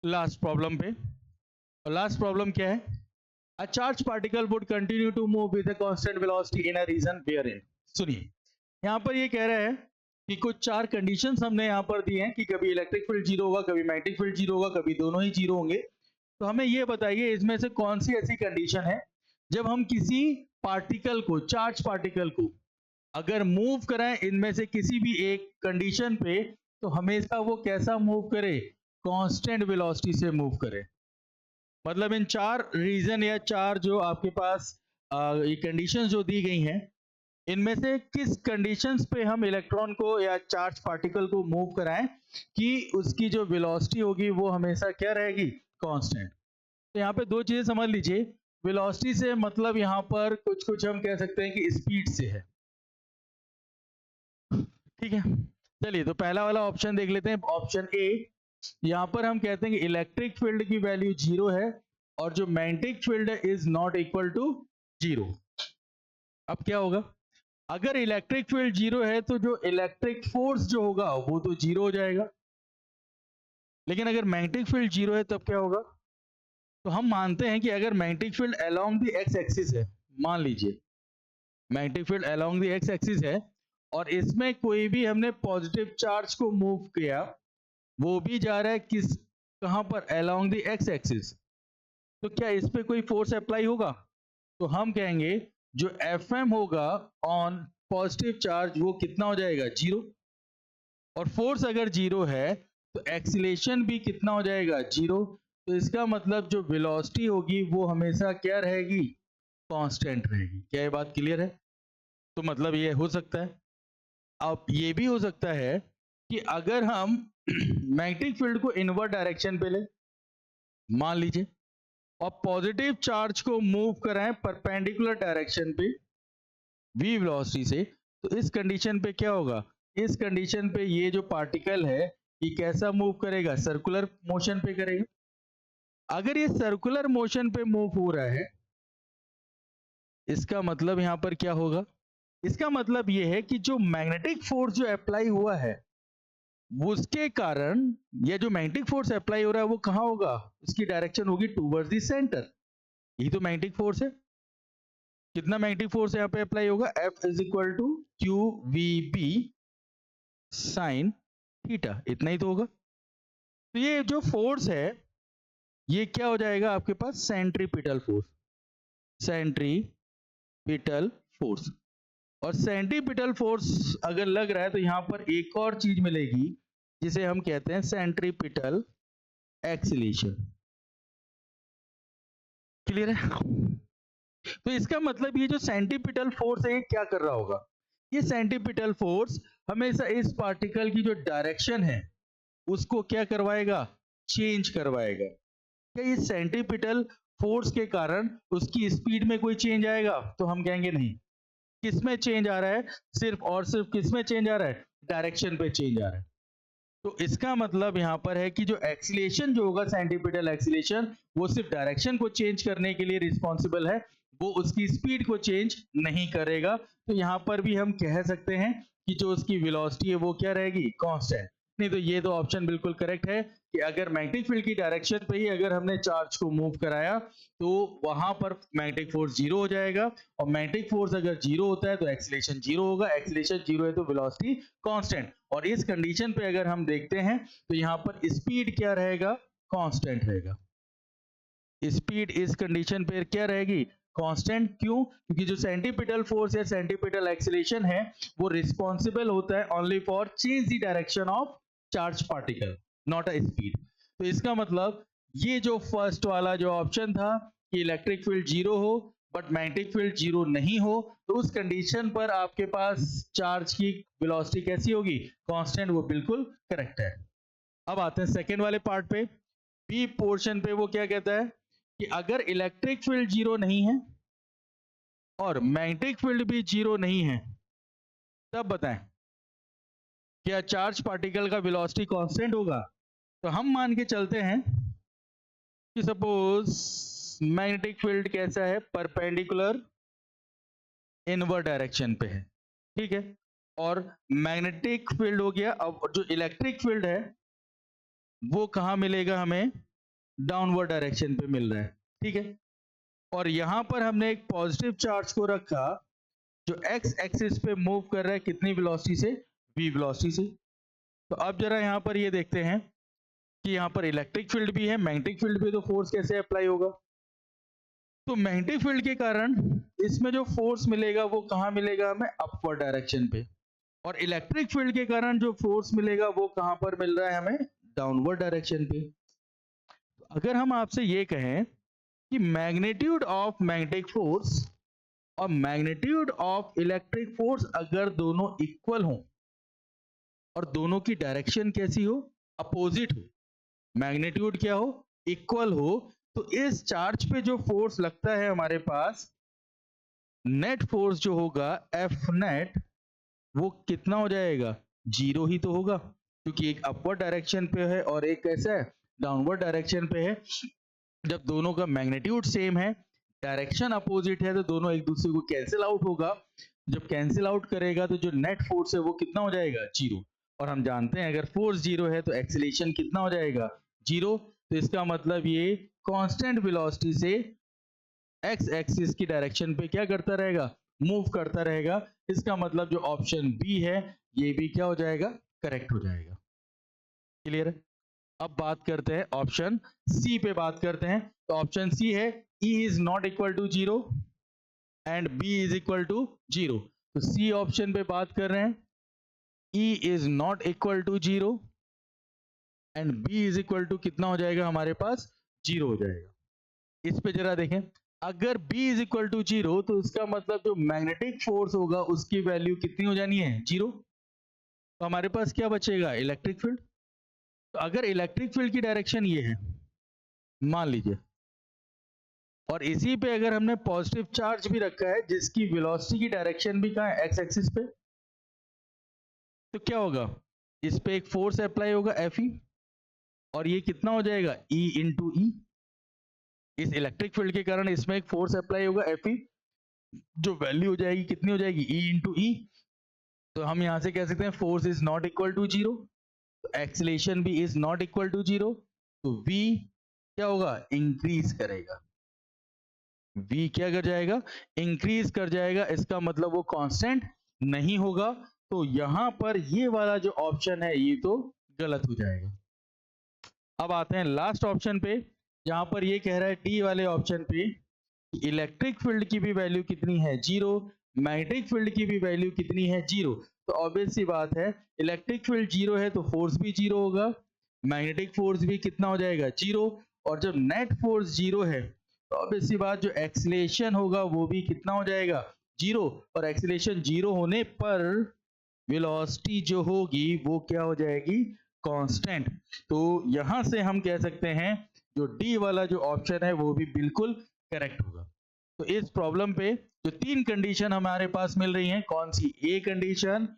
लास्ट प्रॉब्लम पे। और लास्ट प्रॉब्लम क्या है, a charge particle would continue to move with a constant velocity in a region wherein. सुनिए, यहाँ पर ये कह रहा है कि कुछ चार कंडीशंस हमने यहाँ पर दी हैं कि कभी इलेक्ट्रिक फील्ड जीरो होगा, कभी मैग्नेटिक फील्ड जीरो होगा, कभी दोनों ही जीरो होंगे। तो हमें ये बताइए इसमें से कौन सी ऐसी कंडीशन है जब हम किसी पार्टिकल को, चार्ज पार्टिकल को अगर मूव कराएं इनमें से किसी भी एक कंडीशन पे, तो हमेशा वो कैसा मूव करे, कांस्टेंट वेलोसिटी से मूव करे। मतलब इन चार रीजन या चार जो आपके पास ये कंडीशंस जो दी गई हैं, इनमें से किस कंडीशंस पे हम इलेक्ट्रॉन को या चार्ज पार्टिकल को मूव कराएं कि उसकी जो वेलोसिटी होगी वो हमेशा क्या रहेगी, कांस्टेंट। तो यहाँ पे दो चीजें समझ लीजिए, वेलोसिटी से मतलब यहाँ पर कुछ कुछ हम कह सकते हैं कि स्पीड से है, ठीक है। चलिए तो पहला वाला ऑप्शन देख लेते हैं, ऑप्शन ए। यहाँ पर हम कहते हैं कि इलेक्ट्रिक फील्ड की वैल्यू जीरो है और जो मैग्नेटिक फील्ड है is not equal to zero. अब क्या होगा, अगर इलेक्ट्रिक फील्ड जीरो है तो जो इलेक्ट्रिक फोर्स जो होगा वो तो जीरो हो जाएगा, लेकिन अगर मैग्नेटिक फील्ड जीरो है तब क्या होगा। तो हम मानते हैं कि अगर magnetic field along the x axis है, मान लीजिए magnetic field along the x axis है और इसमें कोई भी हमने पॉजिटिव चार्ज को मूव किया, वो भी जा रहा है किस, कहां पर, अलोंग द एक्स एक्सिस। तो क्या इस पे कोई फोर्स अप्लाई होगा, तो हम कहेंगे जो Fm होगा ऑन पॉजिटिव चार्ज वो कितना हो जाएगा, जीरो। और फोर्स अगर जीरो है तो एक्सीलेशन भी कितना हो जाएगा, जीरो। तो इसका मतलब जो वेलोसिटी होगी वो हमेशा क्या रहेगी, कांस्टेंट रहेगी। क्या ये बात क्लियर है। तो मतलब ये हो सकता है, अब ये भी हो सकता है कि अगर हम मैग्नेटिक फील्ड को इनवर्ट डायरेक्शन पे ले, मान लीजिए, और पॉजिटिव चार्ज को मूव कराएं परपेंडिकुलर डायरेक्शन पे v वेलोसिटी से, तो इस कंडीशन पे क्या होगा, इस कंडीशन पे ये जो पार्टिकल है ये कैसा मूव करेगा, सर्कुलर मोशन पे करेगा। अगर ये सर्कुलर मोशन पे मूव हो रहा है, इसका मतलब यहां पर क्या होगा, इसका मतलब ये है कि जो मैग्नेटिक फोर्स जो अप्लाई हुआ है उसके कारण, ये जो मैग्नेटिक फोर्स अप्लाई हो रहा है वो कहां होगा, उसकी डायरेक्शन होगी टूवर्ड्स द सेंटर। यही तो मैग्नेटिक फोर्स है। कितना मैग्नेटिक फोर्स यहाँ पे अप्लाई होगा, F is equal to q v B sine theta, इतना ही तो होगा। तो ये जो फोर्स है ये क्या हो जाएगा आपके पास, सेंट्रीपिटल फोर्स, सेंट्रीपिटल फोर्स। और सेंट्रीपिटल फोर्स अगर लग रहा है तो यहां पर एक और चीज मिलेगी जिसे हम कहते हैं सेंट्रीपिटल एक्सीलरेशन। क्लियर है। तो इसका मतलब ये जो सेंट्रीपिटल फोर्स है ये क्या कर रहा होगा, ये सेंट्रीपिटल फोर्स हमेशा इस पार्टिकल की जो डायरेक्शन है उसको क्या करवाएगा, चेंज करवाएगा। क्या इस सेंट्रीपिटल फोर्स के कारण उसकी स्पीड में कोई चेंज आएगा, तो हम कहेंगे नहीं। किसमें चेंज आ रहा है, सिर्फ और सिर्फ किसमें चेंज आ रहा है, डायरेक्शन पे चेंज आ रहा है। तो इसका मतलब यहां पर है कि जो एक्सीलरेशन जो होगा, सेंट्रीपिटल एक्सीलरेशन, वो सिर्फ डायरेक्शन को चेंज करने के लिए रिस्पॉन्सिबल है, वो उसकी स्पीड को चेंज नहीं करेगा। तो यहां पर भी हम कह सकते हैं कि जो उसकी वेलोसिटी है वो क्या रहेगी, कांस्टेंट। नहीं तो ये तो ऑप्शन बिल्कुल करेक्ट है कि अगर मैग्नेटिक फील्ड की डायरेक्शन पे ही अगर हमने चार्ज को मूव कराया तो वहां पर मैग्नेटिक फोर्स जीरो हो जाएगा, और मैग्नेटिक फोर्स अगर जीरो होता है तो एक्सीलरेशन जीरो होगा, एक्सीलरेशन जीरो है तो वेलोसिटी कांस्टेंट। और इस कंडीशन पे अगर हम देखते हैं तो यहाँ पर स्पीड क्या रहेगा, कांस्टेंट रहेगा। स्पीड इस कंडीशन पे क्या रहेगी, कांस्टेंट। क्यों, क्योंकि जो सेंट्रीपिटल फोर्स या सेंट्रीपिटल एक्सीलरेशन है वो रिस्पॉन्सिबल होता है only for change the direction of charge particle, not a speed. तो इसका मतलब ये जो फर्स्ट वाला जो ऑप्शन था कि इलेक्ट्रिक फील्ड जीरो हो बट मैग्नेटिक फील्ड जीरो नहीं हो, तो उस कंडीशन पर आपके पास चार्ज की वेलोसिटी कैसी होगी, कांस्टेंट। वो बिल्कुल करेक्ट है। अब आते हैं सेकेंड वाले पार्ट पे, बी पोर्शन पे। वो क्या कहता है कि अगर इलेक्ट्रिक फील्ड जीरो नहीं है और मैग्नेटिक फील्ड भी जीरो नहीं है, तब बताएं क्या चार्ज पार्टिकल का वेलोसिटी कांस्टेंट होगा। तो हम मान के चलते हैं कि सपोज मैग्नेटिक फील्ड कैसा है, परपेंडिकुलर इनवर्ड डायरेक्शन पे है, ठीक है। और मैग्नेटिक फील्ड हो गया। अब जो इलेक्ट्रिक फील्ड है वो कहां मिलेगा, हमें डाउनवर्ड डायरेक्शन पे मिल रहा है, ठीक है। और यहां पर हमने एक पॉजिटिव चार्ज को रखा जो एक्स एक्सिस पे मूव कर रहा है, कितनी वेलोसिटी से, v वेलोसिटी से। तो अब जरा यहां पर ये देखते हैं कि यहां पर इलेक्ट्रिक फील्ड भी है, मैग्नेटिक फील्ड भी, तो फोर्स कैसे अप्लाई होगा। तो मैग्नेटिक फील्ड के कारण इसमें जो फोर्स मिलेगा वो कहां मिलेगा, हमें अपवर्ड डायरेक्शन पे। और इलेक्ट्रिक फील्ड के कारण जो फोर्स मिलेगा वो कहां पर मिल रहा है, हमें डाउनवर्ड डायरेक्शन पे। अगर हम आपसे ये कहें कि मैग्नीट्यूड ऑफ मैग्नेटिक फोर्स और मैग्नीट्यूड ऑफ इलेक्ट्रिक फोर्स अगर दोनों इक्वल हो और दोनों की डायरेक्शन कैसी हो, अपोजिट हो, मैग्नीट्यूड क्या हो, इक्वल हो, तो इस चार्ज पे जो फोर्स लगता है हमारे पास, नेट फोर्स जो होगा एफ नेट, वो कितना हो जाएगा, जीरो ही तो होगा, क्योंकि एक अपवर्ड डायरेक्शन पे है और एक कैसा है, डाउनवर्ड डायरेक्शन पे है। जब दोनों का मैग्नीट्यूड सेम है, डायरेक्शन अपोजिट है, तो दोनों एक दूसरे को कैंसिल आउट होगा। जब कैंसिल आउट करेगा तो जो नेट फोर्स है वो कितना हो जाएगा, जीरो। और हम जानते हैं अगर फोर्स जीरो है तो एक्सीलरेशन कितना हो जाएगा, जीरो। तो इसका मतलब ये कांस्टेंट वेलोसिटी से एक्स एक्सिस की डायरेक्शन पे क्या करता रहेगा, मूव करता रहेगा। इसका मतलब जो ऑप्शन बी है ये भी क्या हो जाएगा, करेक्ट हो जाएगा। क्लियर है। अब बात करते हैं ऑप्शन सी पे, बात करते हैं। तो ऑप्शन सी है E is not equal to zero and B is equal to zero. तो सी ऑप्शन पे बात कर रहे हैं, E is not equal to zero and B is equal to कितना हो जाएगा हमारे पास, जीरो हो जाएगा। इस पे जरा देखें, अगर B is equal to zero तो इसका मतलब जो मैग्नेटिक फोर्स होगा उसकी वैल्यू कितनी हो जानी है, जीरो। तो हमारे पास क्या बचेगा, इलेक्ट्रिक फील्ड। तो अगर इलेक्ट्रिक फील्ड की डायरेक्शन ये है मान लीजिए, और इसी पे अगर हमने पॉजिटिव चार्ज भी रखा है जिसकी वेलोसिटी की डायरेक्शन भी कहां है, एक्स एक्सिस पे, तो क्या होगा, इस पे एक फोर्स अप्लाई होगा Fe, और ये कितना हो जाएगा, E इंटू ई। इस इलेक्ट्रिक फील्ड के कारण इसमें एक फोर्स अप्लाई होगा Fe, जो वैल्यू हो जाएगी कितनी हो जाएगी, E इंटू ई। तो हम यहां से कह सकते हैं force is not equal to zero, तो एक्सीलरेशन भी is not equal to zero. तो V क्या होगा, इंक्रीज करेगा। V क्या कर जाएगा, इंक्रीज कर जाएगा। इसका मतलब वो कांस्टेंट नहीं होगा। तो यहां पर ये वाला जो ऑप्शन है ये तो गलत हो जाएगा। अब आते हैं लास्ट ऑप्शन पे, जहां पर ये कह रहा है डी वाले ऑप्शन पे, इलेक्ट्रिक फील्ड की भी वैल्यू कितनी है, जीरो, मैग्नेटिक फील्ड की भी वैल्यू कितनी है, जीरो। तो ऑब्वियस सी बात है, इलेक्ट्रिक फील्ड जीरो है तो फोर्स भी जीरो होगा, मैग्नेटिक फोर्स भी कितना हो जाएगा, जीरो। और जब नेट फोर्स जीरो है तो ऑब्वियस सी बात, जो एक्सीलरेशन होगा वो भी कितना हो जाएगा, जीरो। और एक्सीलरेशन जीरो होने पर वेलोसिटी जो होगी वो क्या हो जाएगी, कांस्टेंट। तो यहां से हम कह सकते हैं जो डी वाला जो ऑप्शन है वो भी बिल्कुल करेक्ट होगा। तो इस प्रॉब्लम पे जो तीन कंडीशन हमारे पास मिल रही हैं, कौन सी, ए कंडीशन,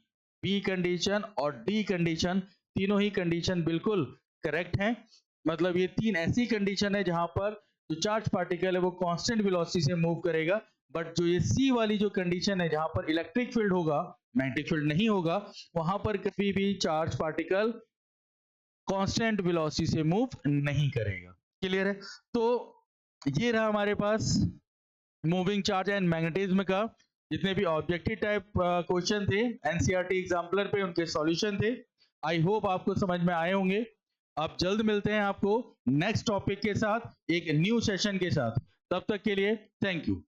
बी कंडीशन और डी कंडीशन, तीनों ही कंडीशन बिल्कुल करेक्ट हैं। मतलब ये तीन ऐसी कंडीशन है जहां पर जो चार्ज पार्टिकल है वो कांस्टेंट वेलोसिटी से मूव करेगा। बट जो ये सी वाली जो कंडीशन है जहां पर इलेक्ट्रिक फील्ड होगा, मैग्नेटिक फील्ड नहीं होगा, वहां पर कभी भी चार्ज पार्टिकल कांस्टेंट वेलोसिटी से मूव नहीं करेगा। क्लियर है। तो ये रहा हमारे पास मूविंग चार्ज एंड मैग्नेटिज्म का जितने भी ऑब्जेक्टिव टाइप क्वेश्चन थे एनसीईआरटी एग्जाम्पलर पे, उनके सॉल्यूशन थे। आई होप आपको समझ में आए होंगे। अब जल्द मिलते हैं आपको नेक्स्ट टॉपिक के साथ, एक न्यू सेशन के साथ। तब तक के लिए थैंक यू।